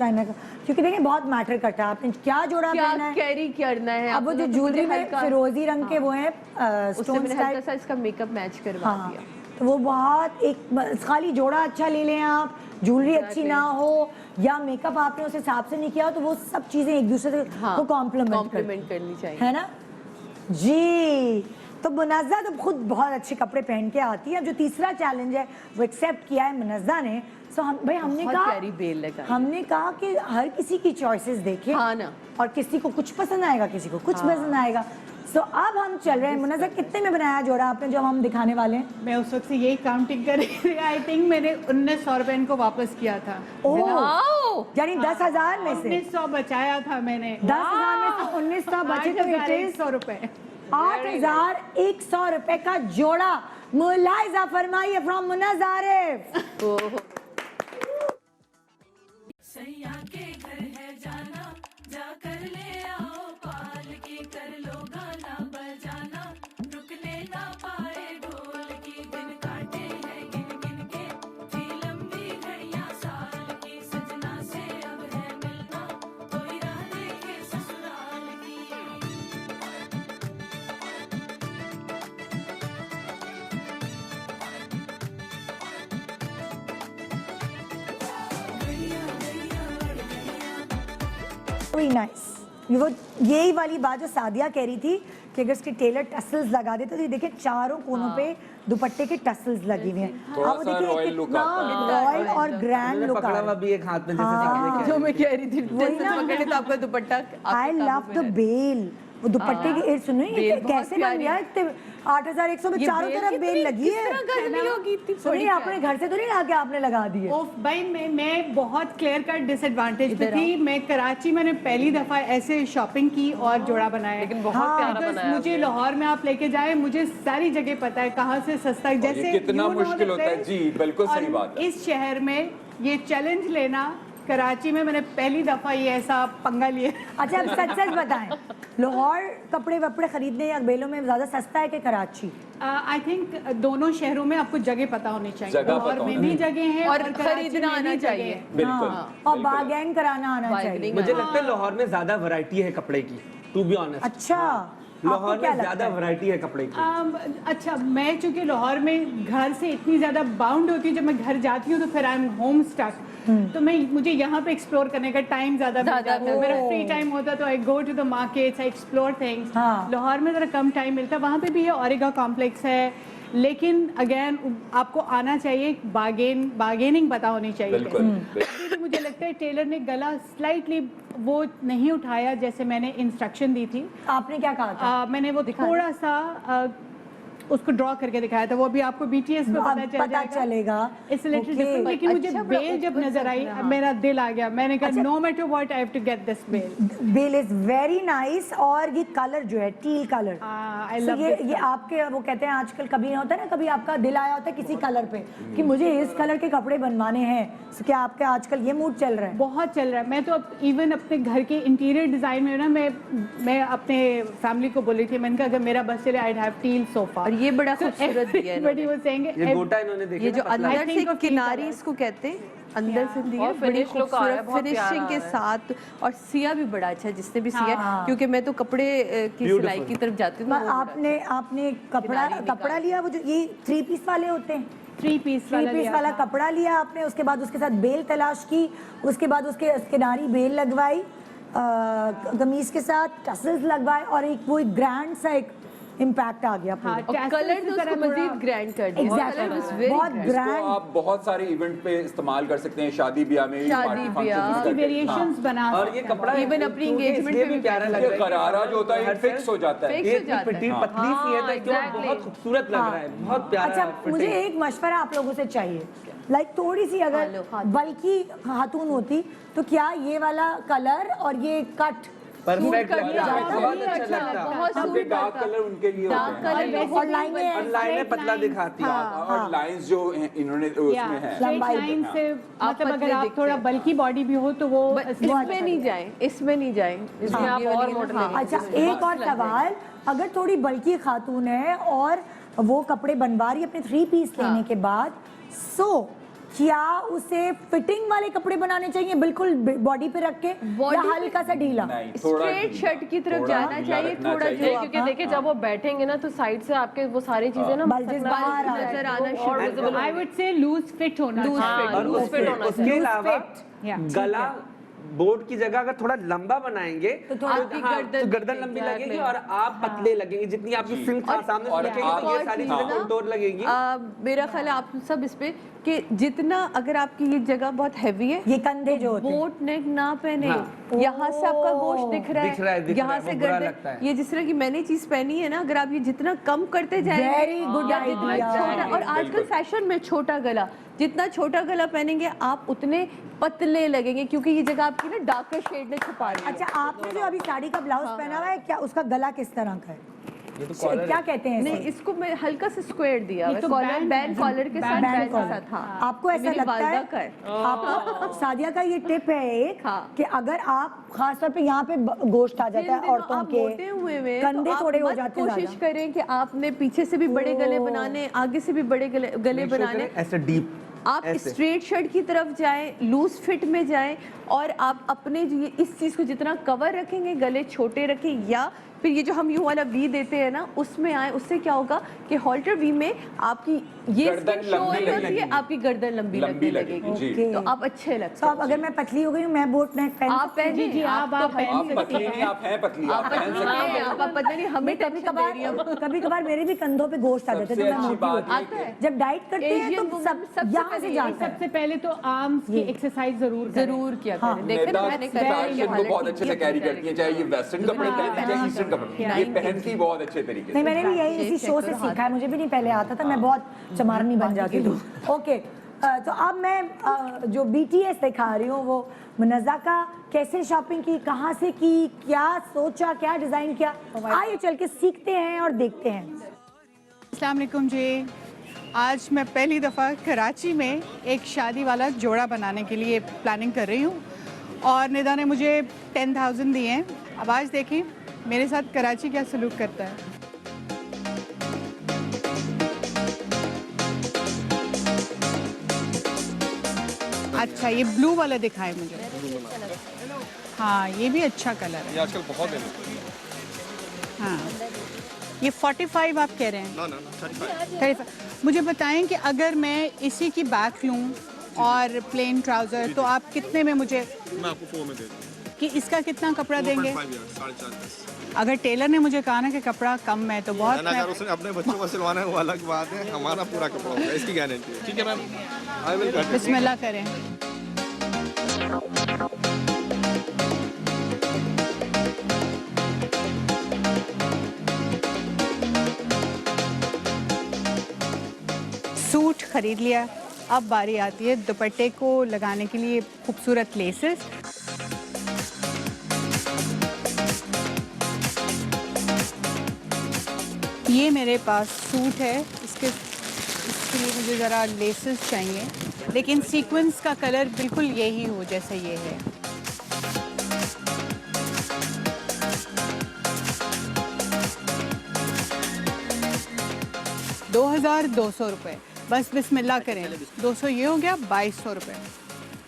का, क्योंकि देखिए बहुत मैटर करता है आपने क्या जोड़ा पहना है, कैरी करना है। अब वो जो ज्वेलरी में फिरोजी रंग के वो है स्टोन टाइप, इसका मेकअप मैच करवा दिया। तो वो बहुत एक खाली जोड़ा अच्छा ले लें आप, ज्वेलरी अच्छी ना हो या मेकअप आपने उस हिसाब से नहीं किया हो, तो वो सब चीजें एक दूसरे को कॉम्प्लीमेंट करनी चाहिए, है ना जी। तो मुनज़्ज़ा तो खुद बहुत अच्छे कपड़े पहन के आती है। अब जो तीसरा चैलेंज है वो एक्सेप्ट किया है मुनज़्ज़ा ने। सो हम भाई हमने कहा कि हर किसी की चॉइसेस देखें, हाँ ना, और किसी को कुछ पसंद आएगा, किसी को कुछ पसंद आएगा। सो अब हम चल रहे हैं। मुनज़्ज़ा कितने में बनाया जोड़ा आपने जो हम दिखाने वाले हैं? मैं उस वक्त से यही काउंटिंग कर रही थी। आई थिंक मैंने 1900 रुपए इनको वापस किया था। यानी 10,000 में से 1900 बचाया था मैंने। 10,000 में से 1900 बचे तो 8,100 रुपए। 8,100 रुपए का जोड़ा। मुलाहिजा फरमाइए फ्रॉम मुनज़्ज़ा आरिफ। सैया के घर है जाना, जाकर ले आओ पालकी, कर लो गाना बजाना, रुकने ना पाए ढोल की, दिन काटे हैं गिन गिन के, जी लंबी घड़ियां साल की, सजना से अब है मिलना, कोई राह देखे ससुराल की। नाइस। वो यही वाली बात जो सादिया कह रही थी कि अगर इसके टेलर टसल्स लगा देते तो ये देखिए चारों कोनों पे दुपट्टे के टसल्स लगी हुई हैं। अब देखिए कितना रॉयल और ग्रैंड लुक आ रहा है। भी एक हाथ में जैसे जो मैं कह रही थी, पकड़े तो आपका दुपट्टा। आई लव द बेल। वो दुपट्टे के इर्द सुनो ये कैसे बन गया है। 8,100 में चारों तरफ बेल लगी है। सुनिए आपने घर से तो नहीं ला के आपने लगा दी है? भाई मैं बहुत क्लियर कट डिसएडवांटेज पे थी। मैं कराची मैंने पहली दफा ऐसे शॉपिंग की और जोड़ा बनाया, लेकिन बहुत प्यारा बनाया। मुझे लाहौर में आप लेके जाए, मुझे सारी जगह पता है कहाँ से सस्ता, जैसे कितना मुश्किल होता है। जी बिल्कुल सही बात है। इस शहर में ये चैलेंज लेना, कराची में मैंने पहली दफा ये ऐसा पंगा लिया। अच्छा अब सच सच बताएं, लाहौर कपड़े वपड़े खरीदने या बेलों में ज्यादा सस्ता है कि कराची? आई थिंक दोनों शहरों में आपको जगह पता होनी चाहिए। लाहौर में भी जगह है और खरीदना आना चाहिए, और बार्गेन कराना आना चाहिए। मुझे लगता है लाहौर में ज्यादा वैरायटी है कपड़े की, टू बी ऑनेस्ट। अच्छा लाहौर में ज्यादा वैरायटी है कपड़े की। अच्छा मैं चूंकि लाहौर में घर से इतनी ज्यादा बाउंड होती हूँ, जब मैं घर जाती हूँ तो फिर आई एम होम स्टक, तो मुझे यहाँ पे एक्सप्लोर करने का टाइम ज्यादा मिल जाता है। मेरा फ्री टाइम होता तो I go to the markets, I explore things. Lahore में जरा कम टाइम मिलता। वहाँ पे भी ये ओरेगा कॉम्प्लेक्स है, लेकिन अगेन आपको आना चाहिए, बार्गेनिंग पता होनी चाहिए। बिल्कुल। मुझे लगता है टेलर ने गला स्लाइटली वो नहीं उठाया जैसे मैंने इंस्ट्रक्शन दी थी। आपने क्या कहा था? मैंने वो थोड़ा सा उसको ड्रॉ करके दिखाया था, वो भी आपको BTS में पता चलेगा। It's little different. लेकिन मुझे बेल जब नजर आई मेरा दिल आ गया, मैंने कहा no matter what I have to get this बेल। बेल इज वेरी नाइस। और ये कलर जो है टील कलर, ये आपके वो कहते हैं आजकल कभी होता है ना, कभी आपका दिल आया होता है किसी कलर पे कि मुझे इस कलर के कपड़े बनवाने हैं, तो क्या आपके आजकल ये मूड चल रहा है? बहुत चल रहा है। मैं तो अब इवन अपने घर के इंटीरियर डिजाइन में ना मैं अपने फैमिली को बोल रही थी, मैंने कहा अगर मेरा बस चले आई हैव टील सोफा। और ये बड़ा खूबसूरत दिया है। बड़ी वो सेंगे ये गोटा इन्होंने देखा, ये जो अंदर से किनारी इसको कहते हैं, अंदर से दी है, बड़ी खूबसूरत फिनिशिंग के साथ। और सिया भी बड़ा अच्छा जिसने भी सिया, क्योंकि मैं तो कपड़े की सिलाई की तरफ जाती हूँ। आपने कपड़ा लिया, वो जो ये 3 पीस वाले होते हैं, 3 पीस वाला कपड़ा लिया आपने, उसके बाद उसके साथ बेल तलाश की, उसके बाद उसके किनारी बेल लगवाई, कमीज के साथ टसल्स लगवाए, और एक वो ग्रैंड सा एक इम्पैक्ट आ गया। कलर तो उसको मजीद ग्रैंड कर दिया। बहुत ग्रैंड। आप बहुत सारे इवेंट पे इस्तेमाल कर सकते हैं, शादी ब्याह में, शादी ब्याह वेरिएशंस बना। और ये कपड़ा इवन अपनी एंगेजमेंट में भी प्यारा लग रहा है। करारा जो होता है फिक्स हो जाता है, ये पतली सी है तो बहुत खूबसूरत लग रहा है, बहुत प्यारा। अच्छा, मुझे एक मशवरा आप लोगों से चाहिए, लाइक थोड़ी सी अगर बल्कि खातून होती तो क्या ये वाला कलर और ये कट परफेक्ट बहुत अच्छा लगता है। बहुत डार्क कलर उनके लिए होते हैं, और लाइनें पतला दिखाती है, और लाइंस जो इन्होंने उसमें है लाइन से, मतलब अगर आप थोड़ा बल्कि बॉडी भी हो तो वो इसमें नहीं जाए, इसमें नहीं जाए, इसमें आप और मॉडल। अच्छा, एक और सवाल, अगर थोड़ी बल्कि खातून है और वो कपड़े बनवा रही है अपने 3 पीस लेने के बाद, सो क्या उसे फिटिंग वाले कपड़े बनाने चाहिए बिल्कुल बॉडी पे रख के, या हल्का सा ढीला? स्ट्रेट शर्ट की तरफ जाना चाहिए थोड़ा, क्योंकि देखिए जब वो बैठेंगे ना तो साइड से आपके वो सारी चीजें ना नजर आना शुरू। I would say loose fit होना चाहिए। उसके अलावा गला बोर्ड की जगह अगर थोड़ा लंबा बनाएंगे तो गर्दन लंबी लगेगी और आप पतले लगेंगे, जितनी आपकी सिल्क सामने से रखेंगे तो ये सारी चीजें कंटूर लगेगी। मेरा ख्याल है आप सब इस पे कि जितना अगर आपकी ये जगह बहुत हैवी है, ये कंधे जो होते हैं, बोट नेक ना पहने, यहाँ से आपका गोश्त दिख रहा है, यहाँ से गर्दन, ये जिस तरह की मैंने चीज पहनी है ना, अगर आप ये जितना कम करते जाएंगे, और आजकल फैशन में छोटा गला, जितना छोटा गला पहनेंगे आप उतने पतले लगेंगे, क्योंकि ये जगह आपकी ना डार्कर शेड ने छुपा रही है। अच्छा, आपने जो अभी साड़ी का ब्लाउज पहना हुआ है, क्या उसका गला किस तरह का है? क्या कहते हैं? नहीं, इसको मैं हल्का सा स्क्वायर दिया है, कॉलर बैंड कॉलर के साथ, बैंड के साथ। हाँ, आपको ऐसा लगता है? आपको सादिया का ये टिप है एक, कि अगर आप खासतौर पे यहाँ पे गोश्त आ जाता है औरतों के, मोटे हुए में कंधे थोड़े हो जाते हैं, कोशिश करें कि आपने पीछे से भी बड़े गले बनाने, आगे से भी बड़े गले बनाने, ऐसे डीप आप स्ट्रेट शर्ट की तरफ जाएं, लूज फिट में जाएं, और आप अपने इस चीज को जितना कवर रखेंगे, गले छोटे रखें, या फिर ये जो हम यूं वाला वी देते हैं ना उसमें आए, उससे क्या होगा कि हॉल्टर वी में आपकी ये शो होती है, आपकी गर्दन लंबी लगेगी, तो आप अच्छे लगते हैं। तो अब अगर मैं पतली हो गई हूँ, मैं बोट नेक पहन, आप पहन जी, आप पतली नहीं, आप हैं पतली, आप पहन सकते हैं। आप पता नहीं हमें कभी कभार मेरे भी कंधों पे गोश्त आ जाते हैं, जब डाइट करते हैं तो सब यहाँ से जाता है। सबसे पहले तो आर्म्स की एक्सरसाइज जरूर किया करें। देखिए मैंने फैशन को बहुत अच्छे से कैरी करती है, चाहे ये वेस्टर्न कपड़े पहनती है चाहे ईस्टर्न कपड़े, ये पहनती बहुत अच्छे तरीके से। नहीं, मैंने भी यही इसी शो से सीखा है, मुझे भी नहीं पहले आता था, मैं बहुत चमारनी बन जाती थी। ओके, तो अब मैं जो BTS दिखा रही हूँ, वो मुनज़्ज़ा का कैसे शॉपिंग की, कहाँ से की, क्या सोचा, क्या डिजाइन किया, आइए चल के सीखते हैं और देखते हैं। अस्सलाम वालेकुम जी। आज मैं पहली दफ़ा कराची में एक शादी वाला जोड़ा बनाने के लिए प्लानिंग कर रही हूँ, और निदा ने मुझे 10,000 दिए हैं। अब आज देखें मेरे साथ कराची क्या सलूक करता है। अच्छा, ये ब्लू वाला दिखाए मुझे। हाँ, ये भी अच्छा कलर है, ये आजकल बहुत है। हाँ, ये 45 आप कह रहे हैं? ना 35। मुझे बताएं कि अगर मैं इसी की बैक लूँ और प्लेन ट्राउज़र, तो आप कितने में मुझे? मैं आपको 4 में दे दूँ। कि इसका कितना कपड़ा देंगे? 4.5 अगर टेलर ने मुझे कहा ना कि कपड़ा कम है तो बहुत, अगर उसने अपने बच्चों को सिलवाना है वो अलग बात है, हमारा पूरा कपड़ा होगा, इसकी गारंटी है। ठीक है मैम, आई विल कट। बिस्मिल्लाह करें। ख़रीद लिया। अब बारी आती है दुपट्टे को लगाने के लिए खूबसूरत लेसेस। ये मेरे पास सूट है, इसके लिए मुझे ज़रा लेसेस चाहिए, लेकिन सीक्वेंस का कलर बिल्कुल यही हो जैसा ये है। ₹2200 बस बिस्मिल्लाह करें। 200 ये हो गया, ₹2200।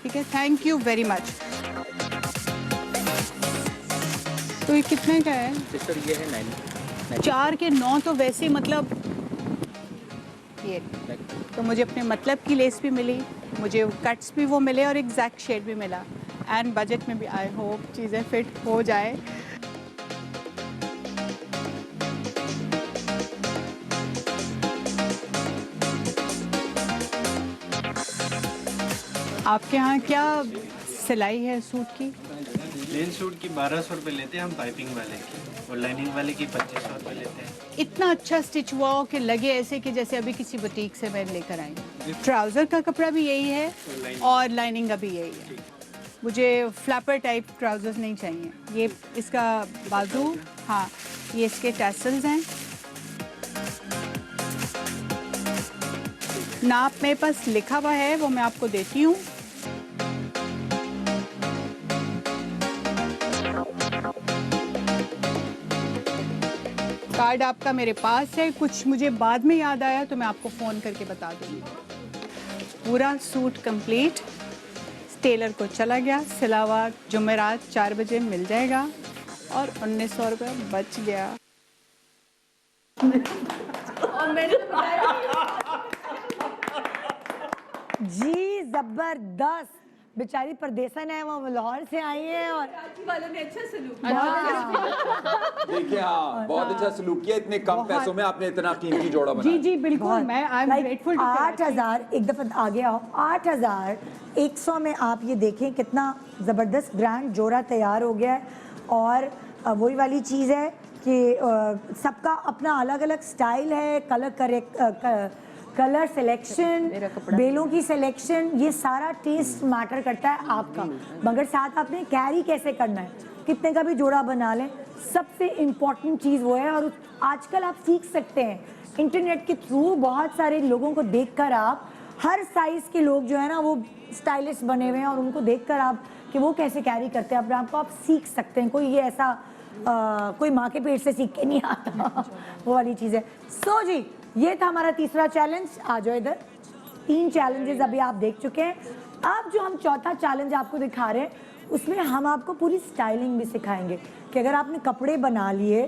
ठीक है, थैंक यू वेरी मच। तो ये कितने का है? सिस्टर ये है 9। 4 के 9 तो वैसे मतलब ये, तो मुझे अपने मतलब की लेस भी मिली, मुझे कट्स भी वो मिले और एग्जैक्ट शेड भी मिला, एंड बजट में भी। आई होप चीज़ें फिट हो जाए। आपके यहाँ क्या सिलाई है सूट की? प्लेन सूट की 1200 लेते हैं हम, पाइपिंग वाले की, और लाइनिंग वाले की 2500 लेते हैं। इतना अच्छा स्टिच हुआ हो कि लगे ऐसे कि जैसे अभी किसी बुटीक से मैं लेकर आई हूँ। ट्राउज़र का कपड़ा भी यही है और लाइनिंग का भी यही है। मुझे फ्लैपर टाइप ट्राउज़र्स नहीं चाहिए। ये इसका बाजू, हाँ ये इसके टैसल्स हैं। नाप मेरे पास लिखा हुआ है, वो मैं आपको देती हूँ। कार्ड आपका मेरे पास है, कुछ मुझे बाद में याद आया तो मैं आपको फ़ोन करके बता दूँगी। पूरा सूट कंप्लीट, टेलर को चला गया, सिलावा जुमेरात 4 बजे मिल जाएगा और 1900 रुपये बच गया। जी जबरदस्त। बेचारी परदेसन है, वो लाहौर से आई है और वालों ने अच्छा सलूक देखिए, हाँ बहुत अच्छा सलूक किया। इतने कम पैसों में आपने इतना कीमती जोड़ा बनाया। जी जी बिल्कुल, मैं आई एम ग्रेटफुल। 8000, एक दफा आगे आओ, 8100 में आप ये देखें कितना ज़बरदस्त ग्रैंड जोड़ा तैयार हो गया है। और वही वाली चीज़ है कि सबका अपना अलग अलग स्टाइल है, कलर सिलेक्शन, बेलों की सिलेक्शन, ये सारा टेस्ट मैटर करता है आपका। मगर साथ आपने कैरी कैसे करना है, कितने का भी जोड़ा बना लें, सबसे इम्पॉर्टेंट चीज़ वो है। और आजकल आप सीख सकते हैं इंटरनेट के थ्रू, बहुत सारे लोगों को देखकर आप, हर साइज़ के लोग जो है ना वो स्टाइलिश बने हुए हैं, और उनको देखकर आप कि वो कैसे कैरी करते हैं अपने आप को, आप सीख सकते हैं। कोई ये ऐसा कोई माँ के पेट से सीख के नहीं आता वो वाली चीज़ है। सो जी, ये था हमारा तीसरा चैलेंज। आ जाओ इधर। 3 चैलेंजेस अभी आप देख चुके हैं। अब जो हम चौथा चैलेंज आपको दिखा रहे हैं, उसमें हम आपको पूरी स्टाइलिंग भी सिखाएंगे कि अगर आपने कपड़े बना लिए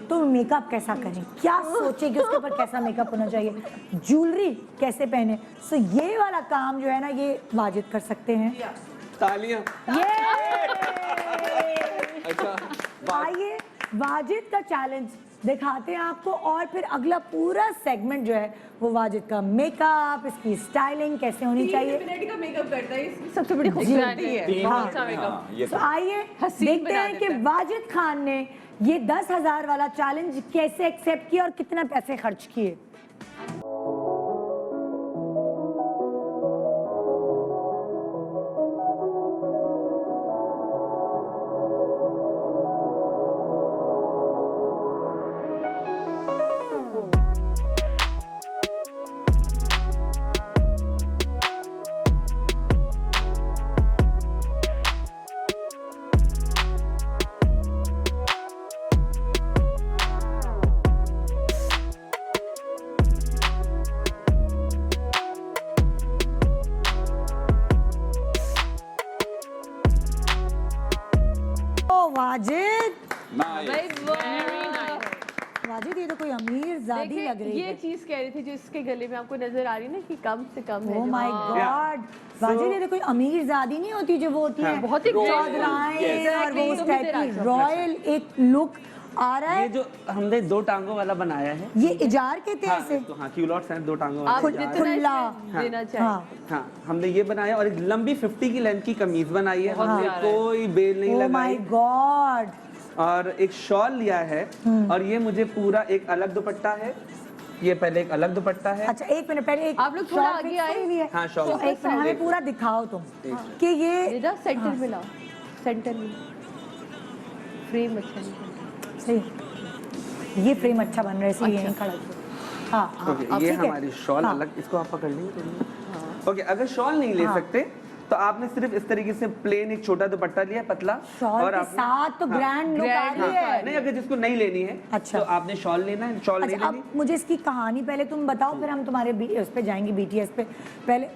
तो मेकअप कैसा करें, क्या सोचें कि उसके ऊपर कैसा मेकअप होना चाहिए, ज्वेलरी कैसे पहने। सो ये वाला काम जो है ना, ये वाजिद कर सकते हैं। तालियां। अच्छा, आइए वाजिद का चैलेंज दिखाते हैं आपको, और फिर अगला पूरा सेगमेंट जो है वो वाजिद का मेकअप, इसकी स्टाइलिंग कैसे होनी चाहिए। 3 मिनट का मेकअप करता है, इसकी सबसे बड़ी खूबसूरती है। तो आइए देखते हैं कि वाजिद खान ने ये 10,000 वाला चैलेंज कैसे एक्सेप्ट किया और कितना पैसे खर्च किए। वाजिद, ये तो कोई अमीर ज़ादी लग रही है। ये चीज कह रही थी जो इसके गले में आपको नजर आ रही है ना कि कम से कम है। ओह माय गॉड, वाजिद ये तो कोई अमीर ज़ादी नहीं होती जो वो होती है बहुत ही चौधराएं और वो उस टाइप की रॉयल एक लुक आ रहा है। ये जो हमने 2 टांगों वाला बनाया है, ये इजार के थे ऐसे। तो हाँ, क्यूलॉट्स हैं 2 टांगों वाला। खुला देना चाहिए। हाँ, हमने ये बनाया और एक लंबी 50 की लेंथ की कमीज बनाई है, हमने कोई बेल नहीं लगाई। Oh my God. और एक शॉल लिया है, और ये मुझे पूरा एक अलग दुपट्टा है, ये पहले एक अलग दुपट्टा है। अच्छा एक मिनट पहले एक आप लोग थोड़ा shawl आगे fix आए। हुई हुई है। हाँ, shawl तो fix एक मिनट हमें पूरा दिखाओ तुम कि ये सेंटर में लाओ, सेंटर में फ्रेम अच्छा नहीं। सही, ये फ्रेम अच्छा बन रहा है इसलिए यहीं खड़ा किया। हाँ ओके, अब ये ठीक है। हमारी शॉल हाँ। अलग, इसको आप पकड़ लेंगे। ओके, अगर शॉल नहीं ले सकते तो आपने सिर्फ इस तरीके से प्लेन एक छोटा दुपट्टा लिया पतला शॉल के आपने- साथ तो ग्रैंड लुक आ रही है। नहीं, अगर जिसको नहीं लेनी है अच्छा। तो आपने शॉल लेना है, शॉल नहीं अच्छा लेनी। अब मुझे इसकी कहानी पहले तुम बताओ, फिर हम तुम्हारे उस पे जाएंगे BTS पे।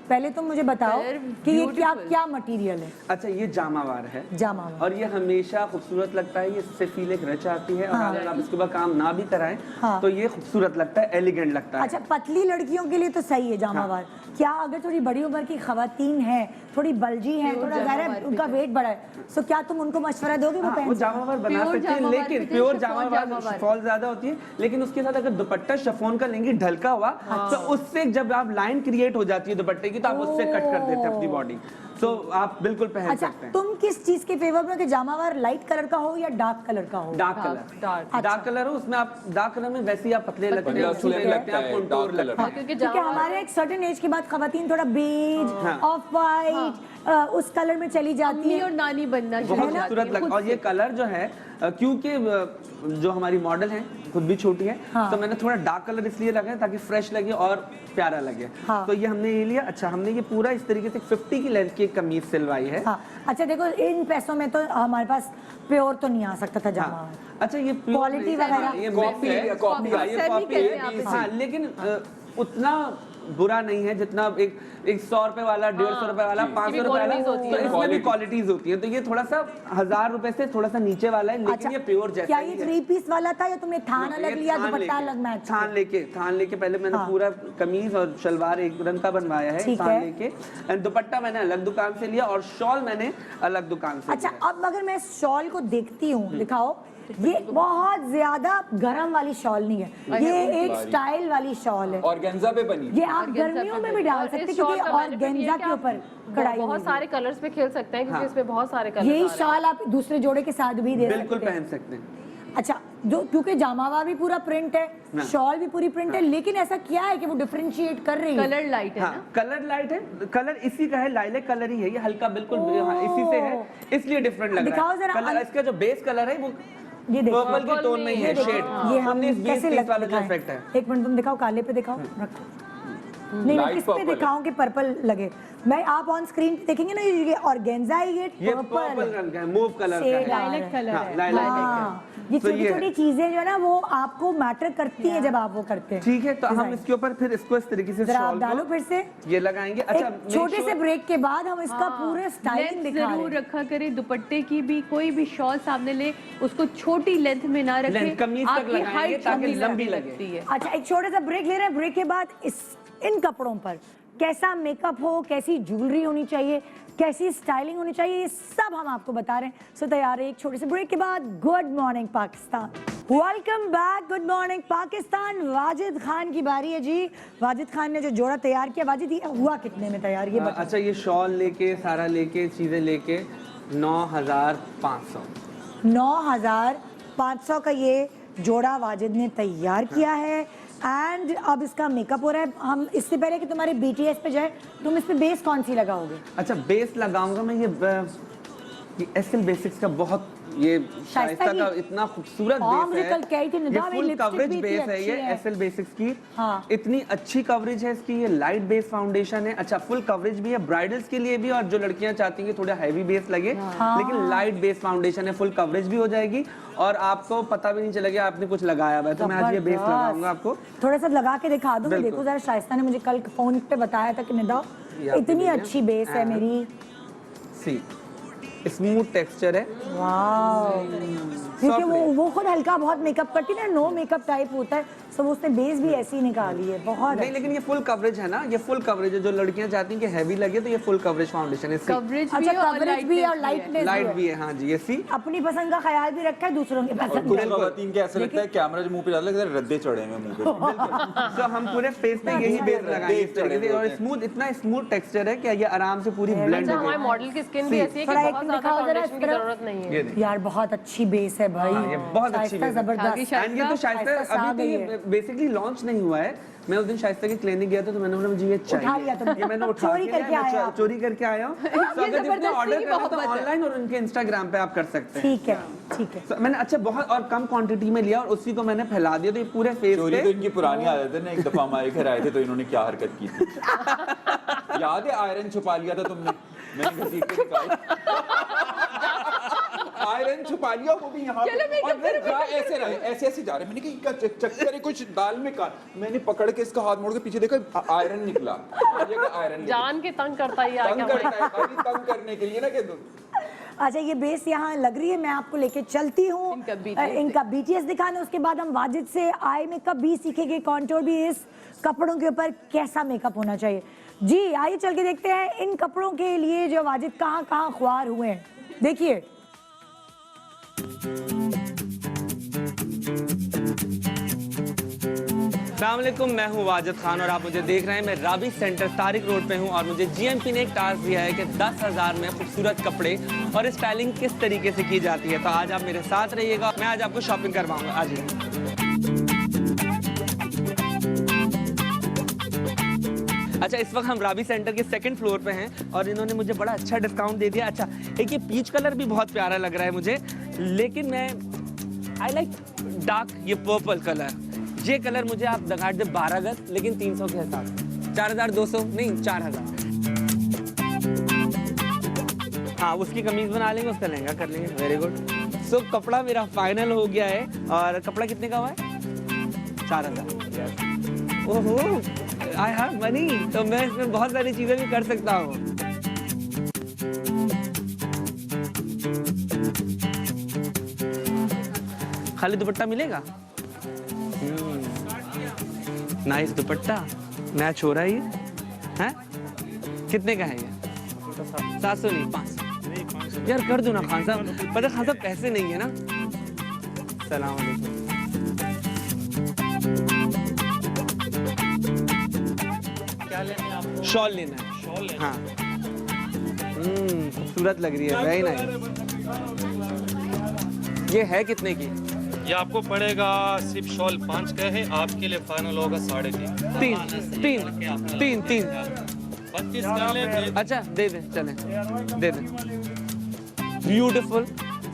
पहले तुम मुझे बताओ कि ये क्या क्या मटेरियल है। अच्छा, ये जामावार है जामावार। और ये हमेशा खूबसूरत लगता है, ये इससे फील एक रच आती है। और अगर आप इसके ऊपर काम ना भी कराएं तो ये खूबसूरत लगता है, एलिगेंट लगता है। अच्छा पतली लड़कियों के लिए तो सही है जामावार। क्या अगर थोड़ी बड़ी उम्र की खवातीन है, थोड़ी बलजी है, थोड़ा ज़्यादा उनका वेट बड़ा है, सो क्या तुम उनको मशवरा दोगे वो वो जामावार बना सकते हैं, लेकिन प्योर जामावार फॉल ज्यादा होती है। लेकिन उसके साथ अगर दुपट्टा शिफॉन का लेंगे ढलका हुआ तो उससे जब आप लाइन क्रिएट हो जाती है दुपट्टे की तो आप उससे कट कर देते हैं अपनी बॉडी। तो आप बिल्कुल पहन अच्छा सकते हैं। तुम किस चीज के फेवर में कि जामावार लाइट कलर का हो या डार्क कलर का हो? डार्क कलर, डार्क कलर हो उसमें आप डार्क कलर में वैसे ही आप पतले लगते हैं, सुलेख लगते हैं, लगता आप है, कंटूर dark लगता है। क्योंकि क्योंकि हमारे एक सर्टेन एज के बाद खवातीन थोड़ा बेज ऑफ वाइट उस कलर में चली जाती अम्मी है। और नानी बनना बहुत खूबसूरत लगता है। और ये कलर जो है क्योंकि जो हमारी मॉडल है खुद भी छोटी है तो मैंने थोड़ा डार्क कलर इसलिए लगाया ताकि फ्रेश लगे और प्यारा लगे। तो ये हमने ये लिया। अच्छा, हमने ये पूरा इस तरीके से 50 की लेंथ की कमीज सिलवाई है। अच्छा देखो इन पैसों में तो हमारे पास प्योर तो नहीं आ सकता था जामावार। अच्छा, ये क्वालिटी वगैरह ये कॉपी है, ये कॉपी कॉपी है। हाँ, लेकिन उतना बुरा नहीं है जितना एक 100 रुपए वाला, 150 रुपए वाला, 500 रुपए वाला, तो इसमें भी क्वालिटीज होती है। तो ये थोड़ा सा 1000 रुपए से थोड़ा सा नीचे वाला है, लेकिन ये प्योर जैसा क्या ही ये है। 3 पीस वाला था या तुमने थान अलग लिया दुपट्टा अलग मैच? थान लेके पहले मैंने पूरा कमीज और शलवार एक रंग का बनवाया है, थान लेके। एंड दुपट्टा मैंने अलग दुकान से लिया और शॉल मैंने अलग दुकान से। अच्छा, अब अगर मैं शॉल को देखती हूँ, दिखाओ, ये बहुत ज्यादा गरम वाली शॉल नहीं है, ये एक स्टाइल वाली शॉल है। ऑर्गेन्जा पे बनी। ये आप गर्मियों में भी डाल सकते क्योंकि ऑर्गेन्जा के ऊपर कढ़ाई बहुत सारे कलर्स पे खेल सकते हैं क्योंकि इसमें बहुत सारे कलर। यही शॉल आप दूसरे जोड़े के साथ भी दे सकते हैं। बिल्कुल पहन सकते हैं। अच्छा, जो क्योंकि जामावार भी पूरा प्रिंट है, शॉल भी पूरी प्रिंट है, लेकिन ऐसा क्या है कि वो डिफरेंशिएट कर रही है? कलर लाइट है ना? कलर लाइट है, कलर इसी का है, लाइलेक कलर ही है ये, हल्का बिल्कुल इसी से है, इसलिए डिफरेंट लग रहा है। कलर इसका जो बेस कलर है वो ये देखो पर्पल के टोन में ही है, शेड। ये हम 19-20 कैसे वाला जो दिखाएं? इफेक्ट है। एक मिनट तुम दिखाओ, काले पे दिखाओ, रखो। नहीं मैं किस पे दिखाऊं कि पर्पल लगे? मैं आप ऑन स्क्रीन देखेंगे ना, ये ऑर्गेन्जा है, ये पर्पल रंग का है, मूव कलर का है, लाइलेक कलर है। लाइलेक। ये छोटी छोटी चीजें जो है ना वो आपको मैटर करती हैं जब आप वो करते हैं। ठीक है, तो हम इसके ऊपर फिर इसको इस तरीके से आप डालो फिर से, ये लगाएंगे। अच्छा, छोटे से ब्रेक के बाद हम इसका पूरे स्टाइलिंग दिखा रहे हैं। जरूर रखा करें दुपट्टे की भी, कोई भी शॉल सामने ले उसको छोटी लेंथ में ना रखें, कमीज तक लगाएंगे ताकि लंबी लगे। अच्छा, एक छोटे सा ब्रेक ले रहे हैं। ब्रेक के बाद इन कपड़ों पर कैसा मेकअप हो, कैसी ज्वेलरी होनी चाहिए, कैसी स्टाइलिंग होनी चाहिए, ये सब हम आपको बता रहे हैं। सो तैयार है एक छोटे से ब्रेक के बाद। Good morning Pakistan, welcome back. Good morning Pakistan. Wajid Khan की बारी है जी। वाजिद खान ने जो जोड़ा तैयार किया, वाजिद ये हुआ कितने में तैयार? ये अच्छा, ये शॉल लेके सारा लेके चीजें लेके 9500 9500 का ये जोड़ा वाजिद ने तैयार किया है। एंड अब इसका मेकअप हो रहा है। हम इससे पहले कि तुम्हारे BTS पे जाए, तुम इस पे बेस कौन सी लगाओगे? अच्छा, बेस लगाऊंगा मैं ये SL बेसिक्स का बहुत, ये शाइस्ता का इतना खूबसूरत बेस है। कल कही थी ये फुल कवरेज बेस है, ये SL बेसिक्स की। इतनी अच्छी कवरेज है इसकी, ये लाइट बेस फाउंडेशन है। अच्छा, फुल कवरेज भी है ब्राइडल्स के लिए भी, और जो लड़कियां चाहती हैं थोड़ा हैवी बेस लगे, लेकिन लाइट बेस फाउंडेशन है, फुल कवरेज भी हो जाएगी और आपको पता भी नहीं चलेगा आपने कुछ लगाया हुआ है। तो मैं आज ये बेस लगाऊंगा आपको, थोड़ा सा लगा के दिखा दूं। मैं देखो जरा, शाइस्ता ने मुझे कल फोन पे बताया था कि निदा इतनी अच्छी बेस है मेरी। सी स्मूथ टेक्सचर है, वाओ। क्योंकि वो खुद हल्का बहुत मेकअप करती है ना, नो मेकअप टाइप होता है, सो उसने बेस भी ऐसी निकाली है बहुत नहीं। लेकिन ये फुल कवरेज है ना, ये फुल कवरेज है। जो लड़कियां चाहती हैं कि हैवी लगे तो ये फुल कवरेज फाउंडेशन है। कवरेज अच्छा, कवरेज भी और लाइटनेस भी है। हाँ जी, ये सी अपनी पसंद का ख्याल भी रखा है, दूसरों के पसंद कुछ खवातीन के ऐसे लगता है कैमरा जो मुंह पे डालता है रद्दे चढ़े हुए मुंह पे। तो हम पूरे फेस पे यही बेस लगाएंगे इस तरीके से, और स्मूथ, इतना स्मूथ टेक्सचर है कि ये आराम से पूरी ब्लेंड हो हमारे जाएगी। मॉडल की स्किन भी ऐसी है कि बहुत ज्यादा फाउंडेशन की जरूरत नहीं है। यार बहुत अच्छी बेस है भाई, ये बहुत अच्छी बेस है। जबरदस्त। एंड ये तो शाइस्ता अभी तो बेसिकली लॉन्च नहीं हुआ है। मैं उस दिन शाइस्ता के क्लिनिक गया था तो मैंने बोला मुझे ये चाहिए। उठा लिया तुमने। ये मैंने उठा चोरी लिया, करके आया आप। चोरी करके आया हूँ। तो अगर जिसने ऑर्डर करना तो ऑनलाइन और उनके इंस्टाग्राम पे आप कर सकते हैं। ठीक है, ठीक है। मैंने अच्छा बहुत और कम क्वांटिटी में लिया और उसी को मैंने फैला दिया, तो ये पूरे फेस चोरी पे। तो इनकी पुरानी आदत है ना, एक दफा हमारे घर आए थे तो इन्होंने क्या हरकत की थी याद है? आयरन छुपा लिया था तुमने, मैंने घसीट के निकाला। आयरन छुपा लिया, वो भी यहाँ पे, और फिर ऐसे रहे, ऐसे ऐसे जा रहे। मैंने कहा इनका चक्कर है कुछ दाल में का। मैंने पकड़ के इसका हाथ मोड़ के पीछे देखा, आयरन निकला। आयरन जान के तंग करता है, तंग करता है, खाली तंग करने के लिए ना कि अच्छा, ये बेस यहाँ लग रही है, मैं आपको लेके चलती हूँ इनका BTS दिखाना। उसके बाद हम वाजिद से आई मेकअप भी सीखेंगे, कॉन्टोर भी, इस कपड़ों के ऊपर कैसा मेकअप होना चाहिए। जी आइए चल के देखते हैं इन कपड़ों के लिए जो वाजिद कहाँ कहाँ ख्वार हुए हैं। देखिए अस्सलामुअलैकुम, मैं हूं वाजिद खान और आप मुझे देख रहे हैं। मैं राबी सेंटर तारिक रोड पे हूं और मुझे GMP ने एक टास्क दिया है कि 10,000 में खूबसूरत कपड़े और स्टाइलिंग किस तरीके से की जाती है। तो आज आप मेरे साथ रहिएगा, मैं आज आपको शॉपिंग करवाऊंगा। आज अच्छा, इस वक्त हम राबी सेंटर के 2nd फ्लोर पे हैं और इन्होंने मुझे बड़ा अच्छा डिस्काउंट दे दिया। अच्छा, एक ये पीच कलर भी बहुत प्यारा लग रहा है मुझे, लेकिन मैं आई लाइक डार्क ये पर्पल कलर। ये कलर मुझे आप दिखा दे 12 गज, लेकिन 300 के हिसाब से 4,200 नहीं 4,000। हाँ, उसकी कमीज बना लेंगे, उसका लहंगा कर लेंगे। Very good. सो कपड़ा मेरा फाइनल हो गया है। और कपड़ा कितने का हुआ है? 4,000। ओहो, आई हैव मनी, तो मैं इसमें बहुत सारी चीजें भी कर सकता हूँ। खाली दुपट्टा मिलेगा? नाइस दुपट्टा, मैच हो रहा है ये है? कितने का है ये? 700 नहीं 500 यार कर दो ना खान साहब। पता खान साहब पैसे नहीं है ना। सलाम अलैकुम। क्या लेना है आपको? शॉल लेना है। शॉल लेना। हाँ, खूबसूरत लग रही है, वेरी नाइस। ये है कितने की? ये आपको पड़ेगा, सिर्फ शॉल 5 का है, आपके लिए फाइनल होगा 3.5। 3 32 कर ले। अच्छा दे दे, चले दे दे। ब्यूटीफुल।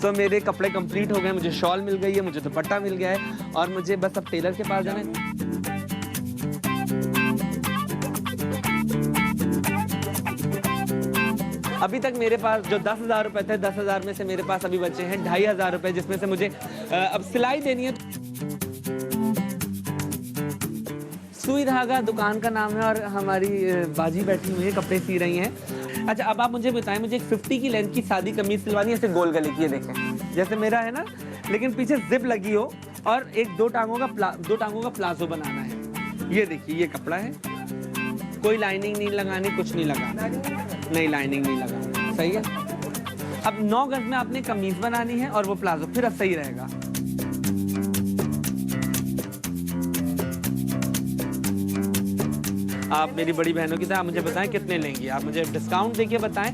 तो मेरे कपड़े कंप्लीट हो गए, मुझे शॉल मिल गई है, मुझे दुपट्टा मिल गया है और मुझे बस अब टेलर के पास जाना है। अभी तक मेरे पास जो 10,000 रुपए थे, 10,000 में से मेरे पास अभी बचे हैं 2,500 रुपए, जिसमें से मुझे अब सिलाई देनी है। सुई धागा दुकान का नाम है और हमारी बाजी बैठी हुई है, कपड़े सी रही हैं। अच्छा, अब आप मुझे बताएं, मुझे 50 की लेंथ की सादी कमीज सिलवानी है, ऐसे गोल गले की, ये देखें जैसे मेरा है ना, लेकिन पीछे जिप लगी हो और एक 2 टांगों का प्लाजो बनाना है। ये देखिए, ये कपड़ा है, कोई लाइनिंग नहीं लगानी, कुछ नहीं लगाना, नहीं लाइनिंग नहीं लगाना, सही है। अब 9 गज में आपने कमीज बनानी है और वो प्लाजो, फिर अब सही रहेगा। आप मेरी बड़ी बहनों की तरह, आप मुझे बताएं कितने लेंगी, आप मुझे डिस्काउंट देके बताएं।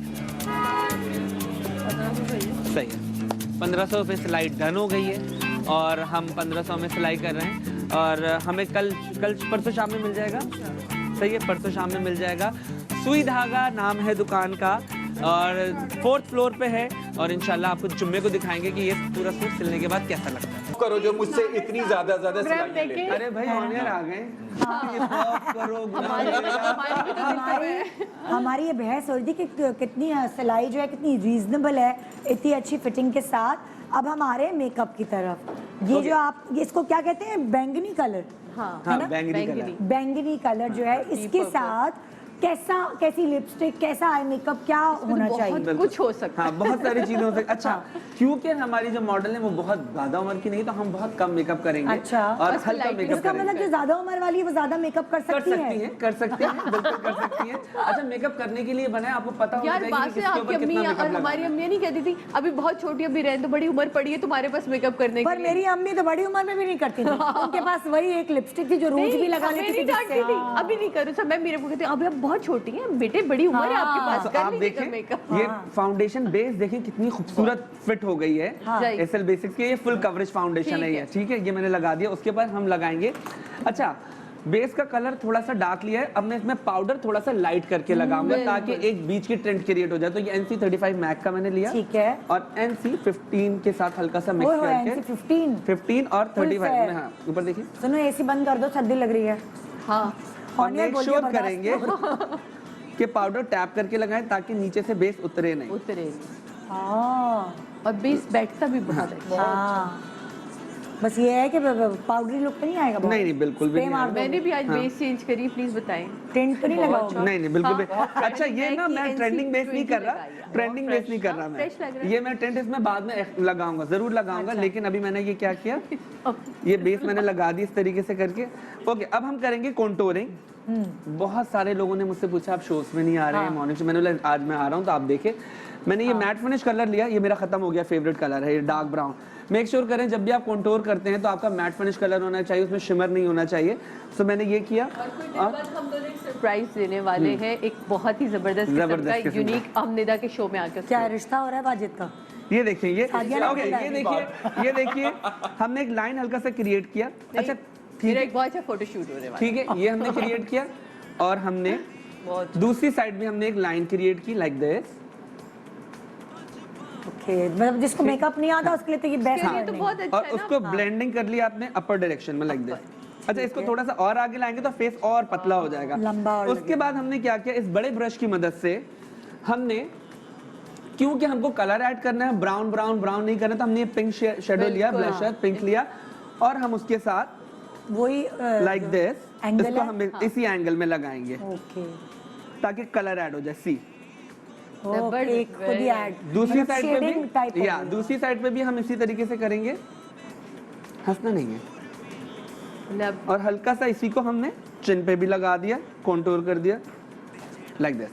सही है, 1500 में सिलाई डन हो गई है और हम 1500 में सिलाई कर रहे हैं और हमें कल परसों शाम में मिल जाएगा। सही है, परसों शाम में मिल जाएगा। सुई धागा नाम है दुकान का और 4th फ्लोर पे है और इंशाल्लाह आपको जुम्मे को दिखाएंगे कि ये पूरा सूट सिलने के बाद कैसा लगता है। करो जो मुझसे इतनी ज्यादा सिलाइयां लेते हैं। अरे भाई ऑनियर आ गए। हमारी ये बहस हो रही थी कि कितनी सिलाई जो है कितनी रीजनेबल है, इतनी अच्छी फिटिंग के साथ। अब हम आ रहे हैं मेकअप की तरफ। ये जो आप इसको क्या कहते हैं, बैंगनी कलर, हाँ, बैंगनी कलर जो है, इसके साथ कैसी लिपस्टिक, कैसा आई मेकअप, क्या होना चाहिए? बहुत कुछ हो सकता है। हाँ, बहुत सारी चीजें हो सकती। अच्छा, क्योंकि हमारी जो मॉडल है वो बहुत ज्यादा उम्र की नहीं, तो हम बहुत कम मेकअप करेंगे। अच्छा, और हल्का मेकअप इसका मतलब जो ज्यादा उम्र वाली है वो ज्यादा मेकअप कर सकती है, बिल्कुल कर सकती है। अच्छा, मेकअप करने के लिए बनाए, आपको पता होना चाहिए कि किसके ऊपर कितना मेकअप लगना है। हमारी अम्मी नहीं कहती थी अभी बहुत छोटी अभी रहने, तो बड़ी उम्र पड़ी है तुम्हारे पास मेकअप करने की। पर मेरी अम्मी तो बड़ी उम्र में भी नहीं करती थी, उनके पास वही एक लिपस्टिक थी जो रोज भी लगा लेती थी। अभी नहीं करूँ, सब मैं मेरे को कहती अब बहुत छोटी हैं बेटे, बड़ी उम्र है आपके पास, तो कर आप लीजिएगा देखें मेकअप। ये फाउंडेशन बेस देखें कितनी खूबसूरत फिट हो गई है। एसएल बेसिक्स की ये फुल कवरेज फाउंडेशन है ये, ठीक है। ये मैंने लगा दिया, उसके बाद हम लगाएंगे, अच्छा बेस का कलर थोड़ा सा डार्क लिया है, अब मैं इसमें पाउडर थोड़ा सा लाइट करके लगाऊंगा ताकि एक बीच की ट्रेंड क्रिएट हो जाए। तो ये NC35 मैक का मैंने लिया, ठीक है, और NC15 के साथ हल्का सा मिक्स करके 15 और 35 में, हाँ ऊपर देखिए। सुनो एसी बंद कर दो, सर्दी लग रही है। हाँ, और मेक श्योर करेंगे कि पाउडर टैप करके लगाएं ताकि नीचे से बेस उतरे नहीं। और बेस बैठता भी बहुत अच्छा। बस ये है कि पाउडरी लुक तो नहीं आएगा? नहीं नहीं बिल्कुल भी नहीं। मैंने भी आज बेस चेंज करी, प्लीज बताएं। टेंट तो नहीं लगाओगे? नहीं नहीं बिल्कुल भी। अच्छा ये ना मैं ट्रेंडिंग बेस नहीं कर रहा, ट्रेंडिंग बेस नहीं कर रहा मैं, ये मैं टेंट इसमें बाद में लगाऊंगा, जरूर लगाऊंगा। लेकिन अभी मैंने ये क्या किया, ये बेस मैंने लगा दी इस तरीके से करके। ओके, अब हम करेंगे कॉन्टोरिंग। बहुत सारे लोगों ने मुझसे पूछा आप शोज में नहीं आ रहे हैं, मॉर्निंग से, मैंने बोला आज मैं आ रहा हूँ तो आप देखें। मैंने ये मैट फिनिश कलर लिया, ये मेरा खत्म हो गया, फेवरेट कलर है ये डार्क ब्राउन। मेक श्योर करें जब भी आप कंटूर करते हैं तो आपका मैट फिनिश कलर होना चाहिए, उसमें शिमर नहीं होना चाहिए। सो मैंने ये किया। और हम दोनों एक सरप्राइज देने वाले हैं, एक बहुत ही जबरदस्त किस्म का यूनिक हमनिदा के शो में आकर। क्या रिश्ता हो रहा है वाजिद का? ये देखिए, ये ओके, ये देखिए हमने एक लाइन हल्का सा क्रिएट किया। अच्छा ठीक है, एक बहुत अच्छा फोटोशूट होने वाला, ठीक है, ये हमने क्रिएट किया और हमने दूसरी साइड भी हमने एक लाइन क्रिएट की लाइक दिस। ओके, मतलब जिसको मेकअप नहीं आता उसके लिए तो ये बेस्ट है। तो बहुत अच्छा और है उसको ब्लेंडिंग कर लिया आपने अपर डायरेक्शन में लाइक दिस। अच्छा, इसको थोड़ा सा और आगे लाएंगे तो फेस और पतला हो जाएगा, लंबा। उसके बाद हमने क्या किया, इस बड़े ब्रश की मदद से हमने, क्योंकि हमको कलर ऐड करना है, ब्राउन ब्राउन ब्राउन नहीं करना, तो हमने पिंक शेडो लिया, ब्लशर पिंक लिया, और हम उसके साथ वही लाइक दिस इसको हम इसी एंगल में लगाएंगे ताकि कलर ऐड हो जाए। सी दूसरी साइड पे भी, या दूसरी साइड पे भी हम इसी तरीके से करेंगे, हंसना नहीं है। और हल्का सा इसी को हमने चिन पे भी लगा दिया, कॉन्टूर कर दिया लाइक दिस।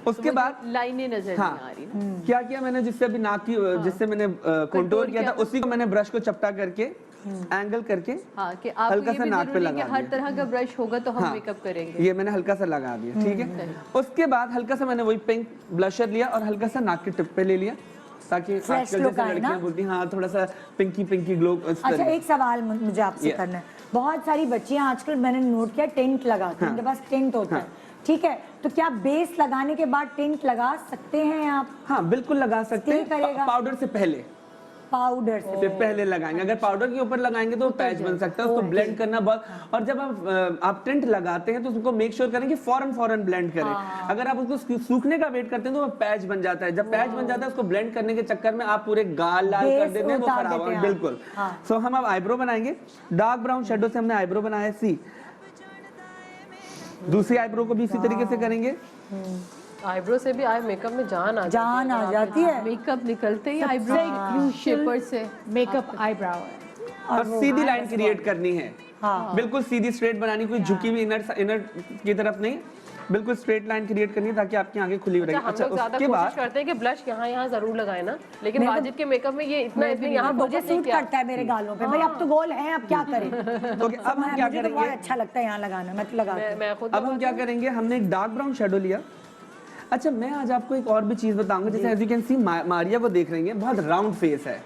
उसके बाद लाइनें नजर नहीं आ रही ना। क्या किया मैंने, जिससे अभी नाक की, जिससे मैंने कॉन्टूर किया था, उसी को मैंने ब्रश को चपटा करके एंगल करके कि आप हल्का सा नाक पे लगा, हर तरह का ब्रश होगा तो हम मेकअप करेंगे। ये मैंने हल्का सा लगा दिया, ठीक है। उसके बाद हल्का सा मैंने वही पिंक ब्लशर लिया और हल्का सा नाक के टिप पे ले लिया ताकि आजकल जैसे लड़कियां बोलती हैं, हाँ थोड़ा सा पिंकी पिंकी ग्लो। अच्छा, एक सवाल मुझे आपसे करना है, बहुत सारी बच्चियां आजकल मैंने नोट किया टेंट लगाती हैं, उनके पास टेंट होता है, ठीक है, तो क्या बेस लगाने के बाद टेंट लगा सकते हैं आप? हाँ बिल्कुल लगा सकते हैं, पाउडर से पहले, पाउडर से पहले लगाएंगे। अगर पाउडर के ऊपर लगाएंगे तो पैच बन सकता है, उसको ब्लेंड करना बहुत। और जब आप टिंट लगाते हैं तो उसको मेक श्योर करें कि फौरन ब्लेंड करें। अगर आप उसको सूखने का वेट करते हैं तो वो पैच बन जाता है। जब पैच बन जाता है उसको ब्लेंड करने के चक्कर में आप पूरे गाल लाल कर देते हैं, वो खराब हो, बिल्कुल। सो हम अब आईब्रो बनाएंगे, डार्क ब्राउन शेडो से हमने आईब्रो बनाया। सी दूसरी आईब्रो को भी इसी तरीके से करेंगे। आईब्रो से भी आई मेकअप में जान आ जाती है। मेकअप निकलते ही आईब्रो शेपर से मेकअप आईब्रो और सीधी लाइन क्रिएट करनी है, बिल्कुल सीधी स्ट्रेट बनानी, कोई झुकी हुई इनर की तरफ नहीं, बिल्कुल स्ट्रेट लाइन क्रिएट करनी है ताकि आपकी आंखें खुली रहेगी। अच्छा, उसके बाद करते हैं कि ब्लश यहाँ जरूर लगाए ना, लेकिन वाजिद के मेकअप में ये इतना यहाँ मुझे सूट करता है मेरे गालों पे। भाई अब तो गोल है, अब क्या करें। ओके, अब हम क्या करेंगे, बहुत अच्छा लगता है यहाँ लगाना, मैं तो लगाती। अब हम क्या करेंगे, हमने एक डार्क ब्राउन शेडो लिया। अच्छा, मैं आज आपको एक और भी चीज बताऊंगा, जैसे as you can see Maria को देख रही हैं, बहुत राउंड फेस है,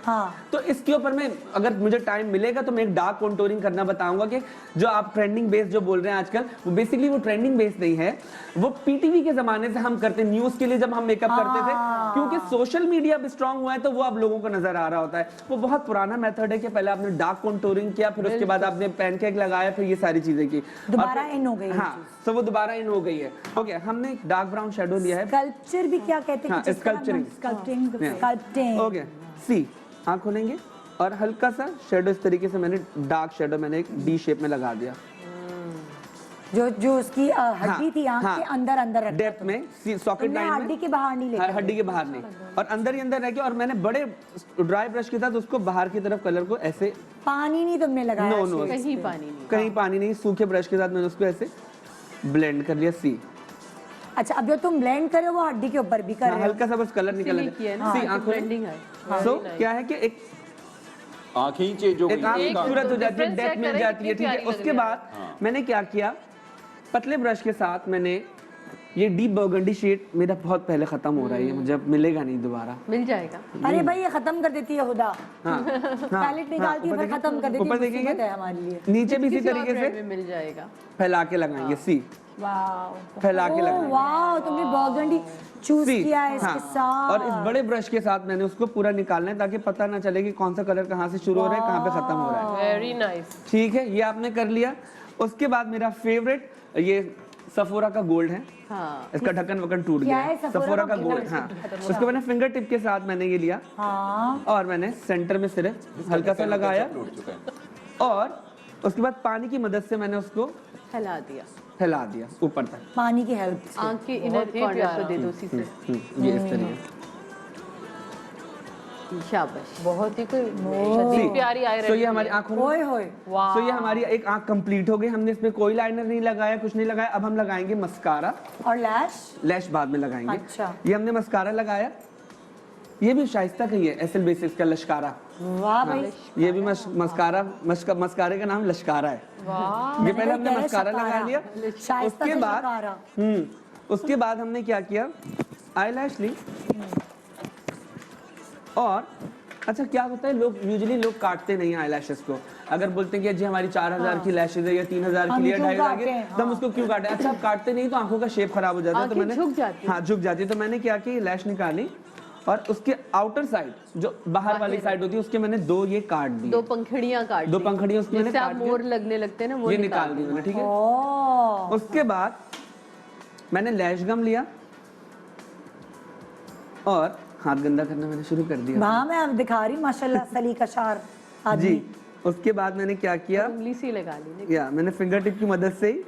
तो इसके ऊपर में अगर मुझे टाइम मिलेगा तो मैं एक डार्क कॉन्टूरिंग करना बताऊंगा कि जो आप ट्रेंडिंग बेस जो बोल रहे हैं आजकल, वो बेसिकली वो ट्रेंडिंग बेस नहीं है, वो पीटीवी के जमाने से हम करते, न्यूज के लिए जब हम मेकअप करते थे, क्योंकि सोशल मीडिया अब स्ट्रांग हुआ है तो वो अब लोगों को नजर आ रहा होता है। वो बहुत पुराना मेथड है कि पहले आपने डार्क कॉन्टूरिंग किया, फिर उसके बाद आपने पैनकेक लगाया, फिर ये सारी चीजें की, दोबारा इन हो गई। हाँ, तो वो दोबारा इन हो गई है। ओके, हमने डार्क ब्राउन शेडो लिया है, स्कल्पचर भी क्या कहते हैं, स्कल्पटिंग। ओके, सी आँख खोलेंगे और हल्का सा शेडो इस तरीके से मैंने डार्क शेडो मैंने एक डी शेप में लगा दिया, जो उसकी हड्डी थी आँख के अंदर डेप्थ में, सॉकेट लाइन में, हड्डी के बाहर नहीं लेके, हड्डी के बाहर नहीं, और अंदर ही अंदर रह के, और मैंने बड़े ड्राई ब्रश के साथ उसको बाहर की तरफ कलर को ऐसे, पानी नहीं तुमने लगाया? नो, कहीं पानी नहीं, सूखे ब्रश के साथ मैंने उसको ऐसे ब्लेंड कर लिया। सी अच्छा, अब जो तुम ब्लेंड कर रहे हो वो हड्डी के ऊपर भी कर रहे हो? हल्का सा बस कलर निकल है। सी आँख ब्लेंडिंग है, सो क्या है कि एक आँखें ही चेंज हो गई, एक आँख खूबसूरत हो जाती है, डेप्थ मिल जाती है, ठीक है। उसके बाद मैंने क्या किया, पतले ब्रश के साथ मैंने ये डीप बर्गंडी शेड मेरा बहुत पहले खत्म हो रहा है, ये मुझे अब मिलेगा नहीं दोबारा। मिल जाएगा। अरे भाई ये खत्म कर देती है खुदा, हाँ, पैलेट निकालती है फिर खत्म कर देती है। ऊपर देखेंगे मुसीबत है हमारे लिए। नीचे भी इसी किसी और तरीके ब्रांड से में मिल जाएगा। फैला के लगाएंगे, सी फैला के लगाएंगे। वाह तुमने बर्गंडी चूज सी, किया है इसके हाँ। साथ। और इस बड़े ब्रश के साथ मैंने उसको पूरा निकालना है ताकि पता ना चले कि कौन सा कलर कहाँ से शुरू हो रहा है, कहाँ पे खत्म हो रहा है। Very nice. ठीक है, ये आपने कर लिया। उसके बाद मेरा फेवरेट ये सफोरा का गोल्ड है। हाँ। इसका ढक्कन वकन टूट क्या गया है है। सफोरा सफोरा का का गोल्ड, हाँ। उसको मैंने फिंगर टिप के साथ मैंने ये लिया, हाँ। और मैंने सेंटर में सिर्फ हल्का सा लगाया, और उसके बाद पानी की मदद से मैंने उसको फैला दिया, फैला दिया ऊपर तक। पानी की हेल्प से। आंख के इनर कॉर्नर को दे दो उसी से। ये इस तरीके शाबाश। बहुत ही कोई शदीद प्यारी आई तो ये हमारी आंखों में, ओए होए। तो ये हमारी एक आंख कंप्लीट हो गई। हमने इसमें कोई लाइनर नहीं लगाया, कुछ नहीं लगाया। अब हम लगाएंगे मस्कारा, और लैश। लैश बाद में लगाएंगे। अच्छा। ये हमने मस्कारा लगाया, ये भी शाइस्ता का ही है, एसएल बेसिस का लश्कारा। वाह भाई। ये भी मस्कारे का नाम लश्कारा है। ये पहले हमने मस्कारा लगा लिया। उसके बाद हमने क्या किया, आईलैश ली। और अच्छा क्या होता है, लोग यूजुअली लोग काटते नहीं आईलैशेस को। अगर बोलते हैं कि जी हमारी 4000 की लैशेज है या 3000 की या 2500 की, तो हम उसको क्यों काटें। अच्छा आप काटते नहीं तो आंखों का शेप खराब हो जाता है। तो मैंने झुक जाती है। हाँ झुक जाती है। तो मैंने क्या किया, लैश निकाली और उसके आउटर साइड जो बाहर वाली साइड होती है उसके मैंने दो ये काट दी, दो पंखड़ियां काट दो पंखड़ियां उसकी मैंने जैसे आप काट मोर लगने लगते हैं ना, वो ये निकाल दी मैंने। ठीक है, उसके बाद मैंने लैश गम लिया और हाथ गंदा करना मैंने शुरू कर दिया। हाँ मैं अब दिखा रही माशाल्लाह सलीकाशार आदमी। जी, उसके बाद मैंने क्या किया, उंगली से लगा ली, या मैंने फिंगर टिप की मदद से ही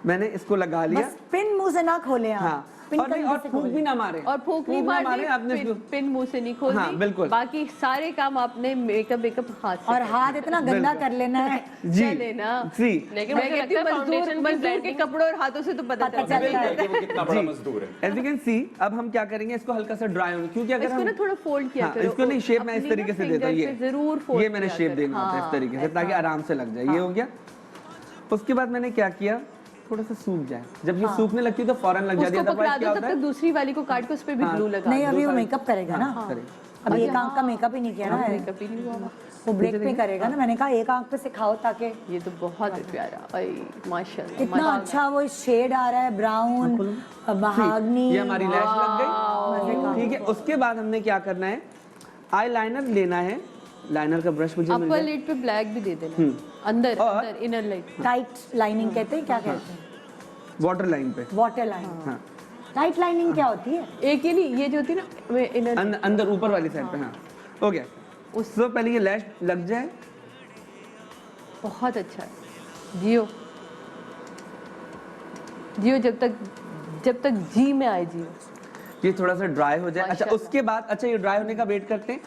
मैंने इसको लगा लिया। बस पिन मुंह से ना खोले आप। हाँ, और नहीं, और फूंक भी ना मारे, और फूंक नहीं मारनी, आपने पिन मुंह से नहीं खोलनी। हाँ, बिल्कुल। बाकी सारे काम आपने मेकअप हाथ से और हाथ इतना गंदा कर लेना है जी लेना। जी। लेकिन मैं मुझे कहती लगता हूँ है फाउंडेशन मजदूर के कपड़ों और हाथों से तो पता चलता है वो कितना बड़ा मजदूर है। As you can see, अब हम क्या करेंगे, इसको हल्का सा ड्राई होने, क्योंकि अगर इसको हम ना थोड़ा फोल्ड किया करो। इसको नहीं, शेप मैं इस अपनी तरीके ना से देता हूँ। finger से जरूर fold ये मैंने किया शेप करो। देना होता है इस तरीके से, ताकि आराम से लग जाए। ये हो गया। उसके बाद मैंने क्या किया, थोड़ा सा सूख जाए, जब ये सूखने लगती है तो फौरन लग जाती है। उसको पकड़ा अदरवाइज क्या दो, होता तब है, तक दूसरी वाली को काट के उस पे भी ग्लू लगा नहीं अभी वो मेकअप करेगा ना, करेगा। अभी एक आंख का मेकअप ही नहीं किया ना, मेकअप ही नहीं हुआ। वो ब्रेक पे करेगा ना। मैंने कहा एक आंख पे सिखाओ ताकि ये तो बहुत प्यारा, अरे माशाल्लाह। इतना अच्छा वो शेड आ रहा है, ब्राउन महागनी। ये हमारी लैश लग गई। ठीक है, उसके बाद हमने क्या करना है, आई लाइनर लेना है। लाइनर का ब्रश मुझे मिल अपर गया। लिड पे ब्लैक भी दे देना, अंदर और- अंदर इनर लाइट। टाइट लाइनिंग कहते हैं, क्या कहते हैं, वाटर लाइन पे। Water line. हाँ, टाइट लाइनिंग क्या होती है? एक ही नहीं, ये जो होती है ना इनर अंदर ऊपर वाली साइड पे। हाँ, हो गया। उससे पहले ये लैश लग जाए। बहुत अच्छा है। जियो जियो जब तक जी में आए जियो। ये थोड़ा सा ड्राई हो जाए। अच्छा माशाल्लाह। उसके बाद, अच्छा ये ड्राई होने का वेट करते हैं।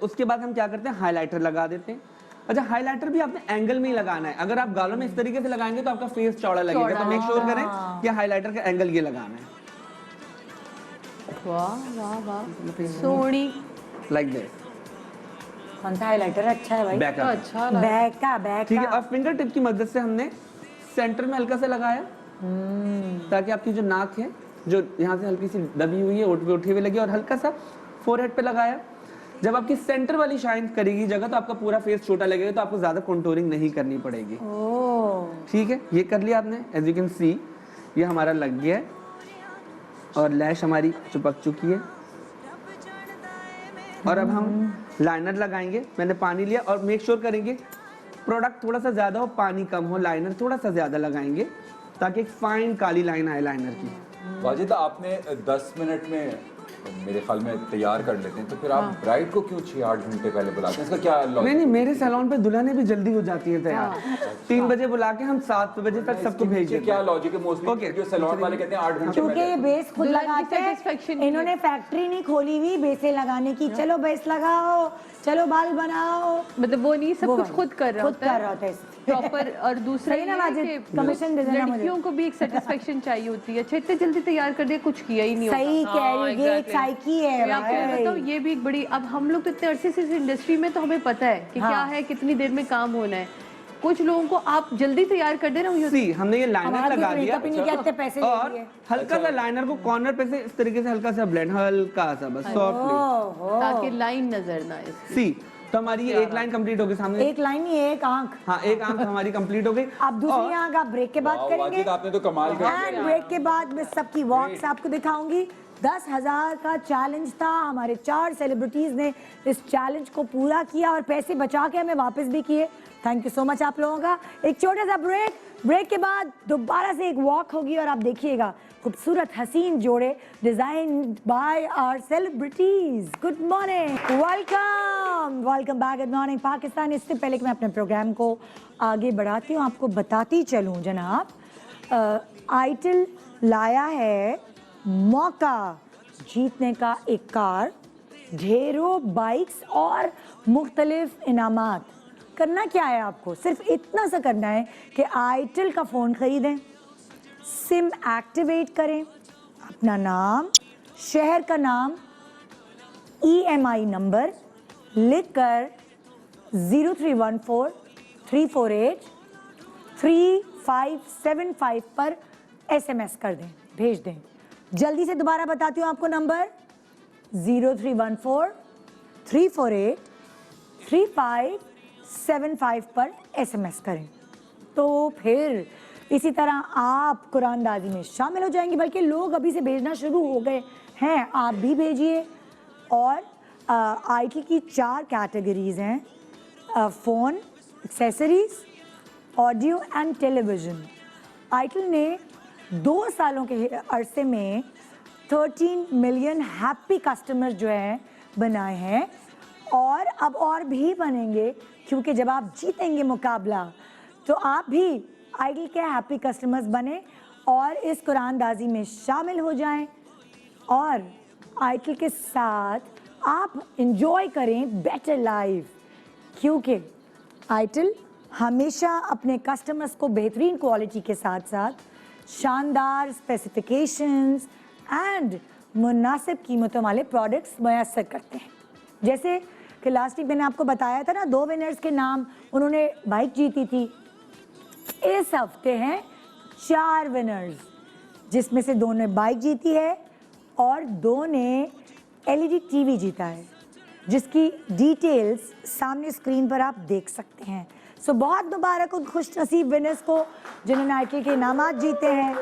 उसके बाद हम क्या करते हैं, हाइलाइटर लगा देते हैं। अच्छा हाइलाइटर भी आपने एंगल में ही लगाना है। अगर आप गालों में इस तरीके से लगाएंगे तो आपका फेस चौड़ा लगेगा। तो मेक श्योर करें कि हाइलाइटर का एंगल ये लगाना है, वाह वाह वाह, सोनी। Like this. कौन सा हाइलाइटर अच्छा है भाई? बैक का। अच्छा बैक का। ठीक है, और फिंगर टिप की मदद से हमने सेंटर में हल्का सा लगाया, ताकि आपकी जो नाक है, जो यहाँ से हल्की सी दबी हुई है, ओठ पे उठी हुई लगी, और हल्का सा फोरहेड पे लगाया। जब आपकी सेंटर वाली शाइन करेगी जगह तो आपका पूरा फेस छोटा लगेगा, तो आपको ज्यादा कंटूरिंग नहीं करनी पड़ेगी। ठीक है, ये कर लिया आपने। एज यू कैन सी ये हमारा लग गया है, और लैश हमारी चिपक चुकी है। और अब हम लाइनर लगाएंगे। मैंने पानी लिया, और मेक श्योर करेंगे प्रोडक्ट थोड़ा सा ज्यादा हो, पानी कम हो। लाइनर थोड़ा सा ज्यादा लगाएंगे ताकि एक फाइन काली लाइन आए लाइनर की। वाजिद आपने 10 मिनट में मेरे ख्याल में तैयार कर लेते हैं, तो फिर आप ब्राइड को क्यों 6-8 घंटे पहले बुलाते हैं? इसका क्या लॉजिक? नहीं, मेरे सैलून पे दुल्हनें भी जल्दी हो जाती है तैयार। 3 बजे बुला के हम 7 बजे तक सबको भेज देते हैं। क्या लॉजिक है? मोस्टली जो सैलून वाले कहते हैं 8 घंटे क्योंकि ये बेस खुद दुल्हन की लगाते satisfaction हैं। इन्होंने फैक्ट्री नहीं खोली हुई बेसे लगाने की। चलो बेस लगाओ, चलो बाल बनाओ, मतलब वो नहीं, सब कुछ खुद कर रहा होता है प्रॉपर। और दूसरा सही ना ये है वाजिद, कि कमीशन दे देना मुझे। लड़कियों को भी एक सेटिस्फेक्शन चाहिए होती है। अच्छा इतने जल्दी तैयार कर दिया, कुछ किया ही नहीं होता। सही कह रही हो, ये एक साइकी है मैं आपको भाई। बताऊं, ये भी एक बड़ी, अब हम लोग तो इतने अरसे से इस इंडस्ट्री में, तो हमें पता है कि क्या है, कितनी देर में काम होना है। कुछ लोगों को आप जल्दी तैयार कर दे रहे हो। सी हमने ये लाइनर लगा दिया पैसे और हल्का सा लाइनर को कॉर्नर पे से इस तरीके से हल्का सा ब्लेंड, हल्का सा बस सॉफ्टली, ताकि लाइन नजर ना आए। सी तो हमारी ये एक लाइन कंप्लीट हो गई सामने। एक लाइन नहीं, एक आंख। हाँ, एक आंख हमारी कंप्लीट हो गई। अब दूसरी आंख आप ब्रेक के बाद करेंगे। आपने तो कमाल कर दिया। एंड ब्रेक के बाद मैं सबकी वॉक्स आपको दिखाऊंगी। 10,000 का चैलेंज था, हमारे 4 सेलिब्रिटीज ने इस चैलेंज को पूरा किया और पैसे बचा के हमें वापस भी किए। थैंक यू सो मच आप लोगों का। एक छोटा सा ब्रेक के बाद दोबारा से एक वॉक होगी और आप देखिएगा खूबसूरत हसीन जोड़े design by our celebrities. Good morning, welcome back. Good morning Pakistan. इससे पहले कि मैं अपने प्रोग्राम को आगे बढ़ाती हूँ, आपको बताती चलूँ जनाब, आइटल लाया है मौका जीतने का एक कार, ढेरों बाइक्स और मुख्तलिफ इनामात। करना क्या है आपको, सिर्फ इतना सा करना है कि आइटल का फ़ोन ख़रीदें, सिम एक्टिवेट करें, अपना नाम, शहर का नाम, EMI नंबर लिखकर 0314-348-3575 पर SMS कर दें, भेज दें। जल्दी से दोबारा बताती हूँ आपको नंबर 0314-348-3575 पर SMS करें। तो फिर इसी तरह आप कुरानदाजी में शामिल हो जाएंगे, बल्कि लोग अभी से भेजना शुरू हो गए हैं, आप भी भेजिए। और आइटल की 4 कैटेगरीज हैं, phone, accessories, audio and television. Itel ने 2 सालों के अरसे में 13 मिलियन हैप्पी कस्टमर जो हैं बनाए हैं, और अब और भी बनेंगे, क्योंकि जब आप जीतेंगे मुकाबला तो आप भी आइटल के हैप्पी कस्टमर्स बने और इस कुरानदाजी में शामिल हो जाएं और आइटल के साथ आप इंजॉय करें बेटर लाइफ, क्योंकि आइटल हमेशा अपने कस्टमर्स को बेहतरीन क्वालिटी के साथ साथ शानदार स्पेसिफिकेशंस एंड मुनासिब कीमतों वाले प्रोडक्ट्स मैसर करते हैं। जैसे कि लास्ट वीक मैंने आपको बताया था ना, 2 विनर्स के नाम, उन्होंने बाइक जीती थी। इस हफ्ते हैं 4 विनर्स, जिसमें से 2 ने बाइक जीती है और 2 ने LED TV जीता है, जिसकी डिटेल्स सामने स्क्रीन पर आप देख सकते हैं। सो बहुत मुबारक उन खुश नसीब विनर्स को जिन्होंने आइटल के इनामात जीते हैं।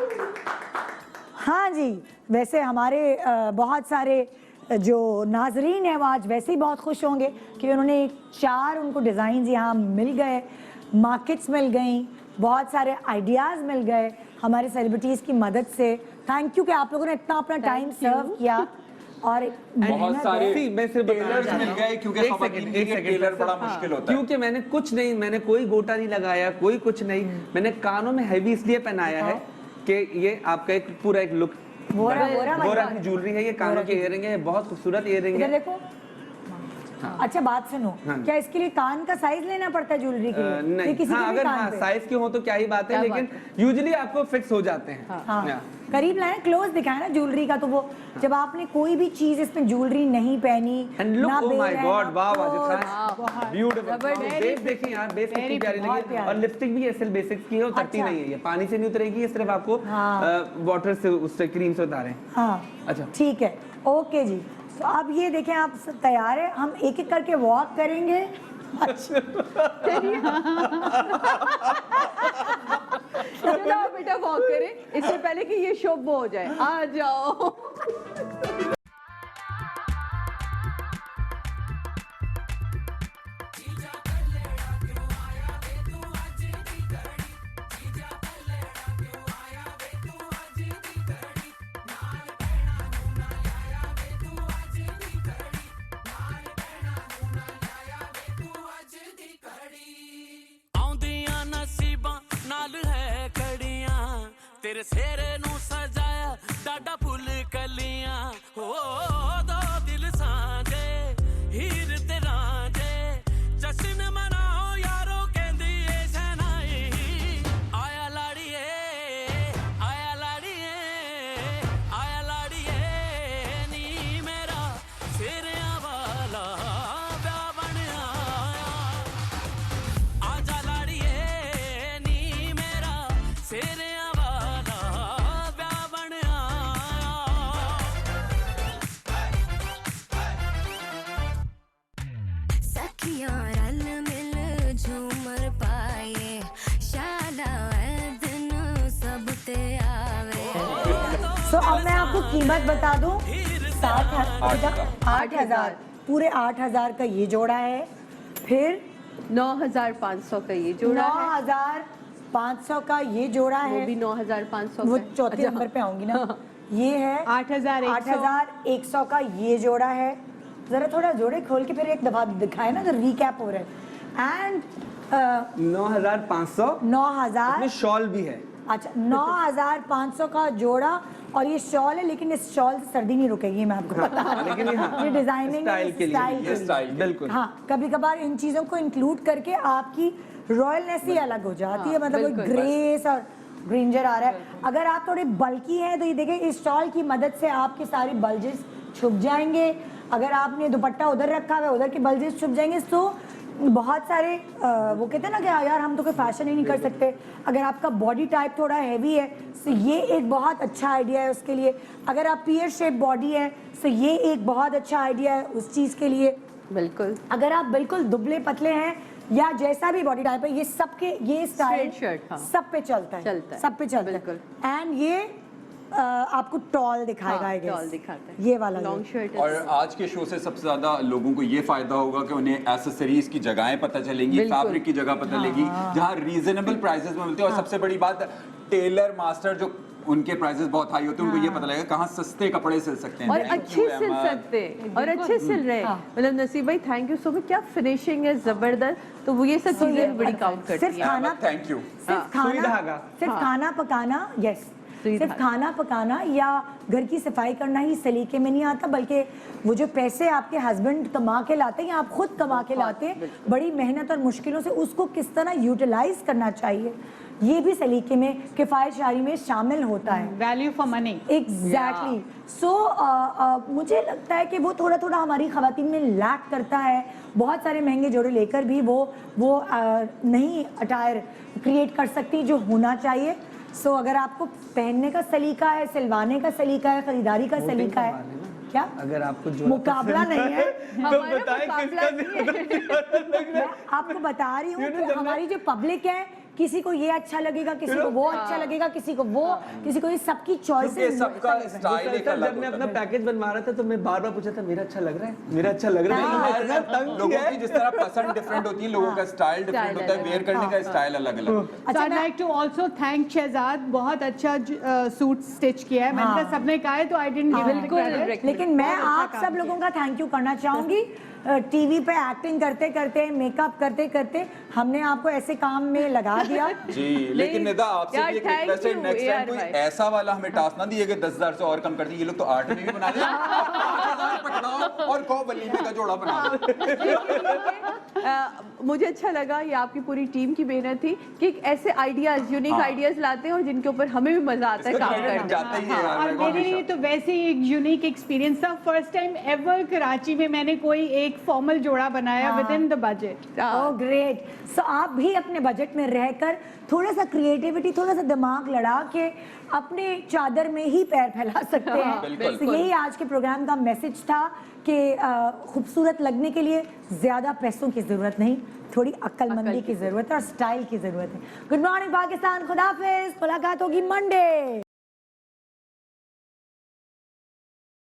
हाँ जी, वैसे हमारे बहुत सारे जो नाजरीन हैं वो आज वैसे ही बहुत खुश होंगे कि उन्होंने 4 उनको डिज़ाइन यहाँ मिल गए, मार्केट्स मिल गई, बहुत सारे आइडियाज़ मिल गए हमारे सेलिब्रिटीज़ की मदद से। थैंक यू कि आप लोगों ने इतना अपना टाइम सर्व किया और बहुत सारे टेलर्स मिल गए, क्योंकि एक सेकंड टेलर बड़ा मुश्किल होता है। क्योंकि मैंने कुछ नहीं, मैंने कोई गोटा नहीं लगाया, कोई कुछ नहीं, मैंने कानों में हैवी इसलिए पहनाया है कि ये आपका एक पूरा एक लुक, बोरा की ज्वेलरी है, ये कानों के इयररिंग है, बहुत खूबसूरत इयररिंग है। देखो अच्छा बात सुनो, क्या इसके लिए कान का साइज लेना पड़ता है ज्वेलरी के लिए? नहीं, किसी हाँ, के भी अगर कान पे? साइज के हो तो क्या ही बात है, लेकिन यूजुअली आपको फिक्स हो जाते हैं। हाँ। करीब लाए, क्लोज दिखाया ना ज्वेलरी का, तो वो जब आपने कोई भी चीज इसमें ज्वेलरी नहीं पहनी, ना oh my God, वाह वाजिद खान, ब्यूटीफुल। बेस देखिए यार, बेस कितनी प्यारी लगी, और लिपस्टिक भी एसएल बेसिक्स की है, उतरती नहीं है, ये पानी से नहीं उतरेगी, ये सिर्फ आपको वाटर से, उससे क्रीम से उतारे। हाँ अच्छा ठीक है, ओके जी। तो अब ये देखें, आप सब तैयार है, हम एक एक करके वॉक करेंगे। अच्छा चलो बेटा वॉक करें, इससे पहले कि ये शो वो हो जाए। आ जाओ। तेरे सेरे नू सजाया डाडा फुल कलियां, हो 2 दिल सांझे हीर ते रांझे, जश्न मनाओ यारो कहंदी ए शहनाई, आया लाड़िए आया लाड़िए आया लाड़िए नी मेरा सेरिया वाला ब्याह बन आया, आजा लाड़िए अखियां रल मिल झूमर पाए शादा दिन सब ते आवे। So, अब मैं आपको कीमत बता दूं, 8,000 पूरे 8,000 का ये जोड़ा है, फिर 9,500 का ये जोड़ा है, 9,500 का ये जोड़ा है, वो भी 9,500 वो का है। चौथे नंबर पे आऊंगी ना, ये है 8,100 का ये जोड़ा है। जरा थोड़ा जोड़े खोल के फिर एक दफा दिखाए ना, तो रिकैप हो रहा है। एंड 9,500 9,000 में शॉल भी है। अच्छा, 9,500 का जोड़ा और ये शॉल है, लेकिन इस शॉल से सर्दी नहीं रुकेगी, मैं आपको बता रही हूँ। लेकिन हाँ, ये डिजाइनिंग स्टाइल के लिए बिल्कुल। हाँ, कभी कभार इन चीजों को इंक्लूड करके आपकी रॉयलनेस ही अलग हो जाती है, मतलब कोई ग्रेस और ग्रिंजर आ रहा है। अगर आप थोड़े बल्की हैं तो ये देखिए, इस शॉल की मदद से आपके सारे बल्जेस छुप जाएंगे। अगर आपने दुपट्टा उधर रखा हुआ है, उधर के बल्जेस छुप जाएंगे। तो बहुत सारे वो कहते हैं ना कि यार हम तो कोई फैशन ही नहीं कर सकते। अगर आपका बॉडी टाइप थोड़ा हैवी है तो ये एक बहुत अच्छा आइडिया है उसके लिए। अगर आप पियर शेप बॉडी है तो ये एक बहुत अच्छा आइडिया है उस चीज़ के लिए। बिल्कुल। अगर आप बिल्कुल दुबले पतले हैं या जैसा भी बॉडी टाइप है, ये सबके ये स्टाइल शर्ट सब पे चलता है, सब पे चलता है। एंड ये आपको टॉल दिखाएगा, टॉल दिखाता है, ये वाला लॉन्ग शर्ट। और आज के शो से सबसे ज्यादा लोगों को ये फायदा होगा कि उन्हें एक्सेसरीज की जगहें पता चलेंगी, फैब्रिक की जगह पता चलेगी, जहाँ रीजनेबल प्राइसेस में मिलते हैं। और सबसे बड़ी बात, टेलर मास्टर जो उनके प्राइसेस बहुत हाई होते हैं, उनको ये पता लगेगा कहाँ सस्ते कपड़े सिल सकते हैं और अच्छे सिल सकते हैं, और अच्छे सिल रहे हैं। मतलब नसीब भाई, थैंक यू सो मच। क्या फिनिशिंग है, जबरदस्त। तो वो ये सब चीजें बड़ी काउंट करती हैं। सिर्फ खाना, थैंक यू। सिर्फ खाना पकाना, यस, सिर्फ खाना पकाना या घर की सफाई करना ही सलीके में नहीं आता, बल्कि वो जो पैसे आपके हस्बैंड कमा के लाते हैं या आप खुद कमा के लाते हैं बड़ी मेहनत और मुश्किलों से, उसको किस तरह यूटिलाइज करना चाहिए, ये भी सलीके में, किफ़ायतशारी में शामिल होता है। Value for money. एग्जैक्टली। सो मुझे लगता है कि वो थोड़ा थोड़ा हमारी ख़वातीन में लैक करता है। बहुत सारे महंगे जोड़े लेकर भी वो नहीं अटायर क्रिएट कर सकती जो होना चाहिए। सो अगर आपको पहनने का सलीका है, सिलवाने का सलीका है, खरीदारी का सलीका है, क्या अगर आपको जो मुकाबला नहीं है तो बताएं किसका मैं आपको बता रही हूँ कि हमारी जो पब्लिक है, किसी को ये अच्छा लगेगा, किसी को वो अच्छा लगेगा, किसी को वो, किसी को ये सबकी चॉइसेस। सबका स्टाइल एक अलग जब मैं अपना पैकेज बनवा रहा था तो मैं बार बार पूछा था, मेरा अच्छा लग रहा है, मेरा अच्छा लग रहा है। लोगों की जिस तरह पसंद डिफरेंट होती है, लोगों का स्टाइल डिफरेंट होता है, वेयर करने का स्टाइल अलग अलग। अच्छा, I'd like to also thank Shahzad, बहुत अच्छा सूट स्टिच किया है। मैंने कहा सबने कहा है तो I didn't give it credit, लेकिन मैं आप सब लोगों का थैंक यू करना चाहूंगी। टीवी पे एक्टिंग करते करते, मेकअप करते करते हमने आपको ऐसे काम में लगा दिया जी। लेकिन निदा, आपसे भी एक रिक्वेस्ट है, नेक्स्ट टाइम कोई ऐसा वाला हमें टास्क ना दिए कि 10,000 से और कम कर दी। ये लोग तो 8 में भी बना दे, 8,000 पकड़ाओ और को वलीमे का जोड़ा बना दो। मुझे अच्छा लगा, ये आपकी पूरी टीम की मेहनत थी कि ऐसे आइडियाज, यूनिक आइडियाज लाते हैं और जिनके ऊपर हमें भी मजा आता है काम करने में। और मेरे लिए तो वैसे ही एक यूनिक एक्सपीरियंस था। फर्स्ट टाइम एवर कराची में मैंने कोई एक फॉर्मल जोड़ा बनाया with in the budget. Oh great. So आप भी अपने बजट में रहकर थोड़ा सा क्रिएटिविटी, थोड़ा सा दिमाग लड़ा के अपने चादर में ही पैर फैला सकते हैं। तो यही आज के प्रोग्राम का मैसेज था कि खूबसूरत लगने के लिए ज़्यादा पैसों की ज़रूरत नहीं, थोड़ी अक्लमंदी की ज़रूरत है और स्टाइल की ज़रूरत है। गुड मॉर्निंग पाकिस्तान, खुदाफिज, मुलाकात होगी मंडे।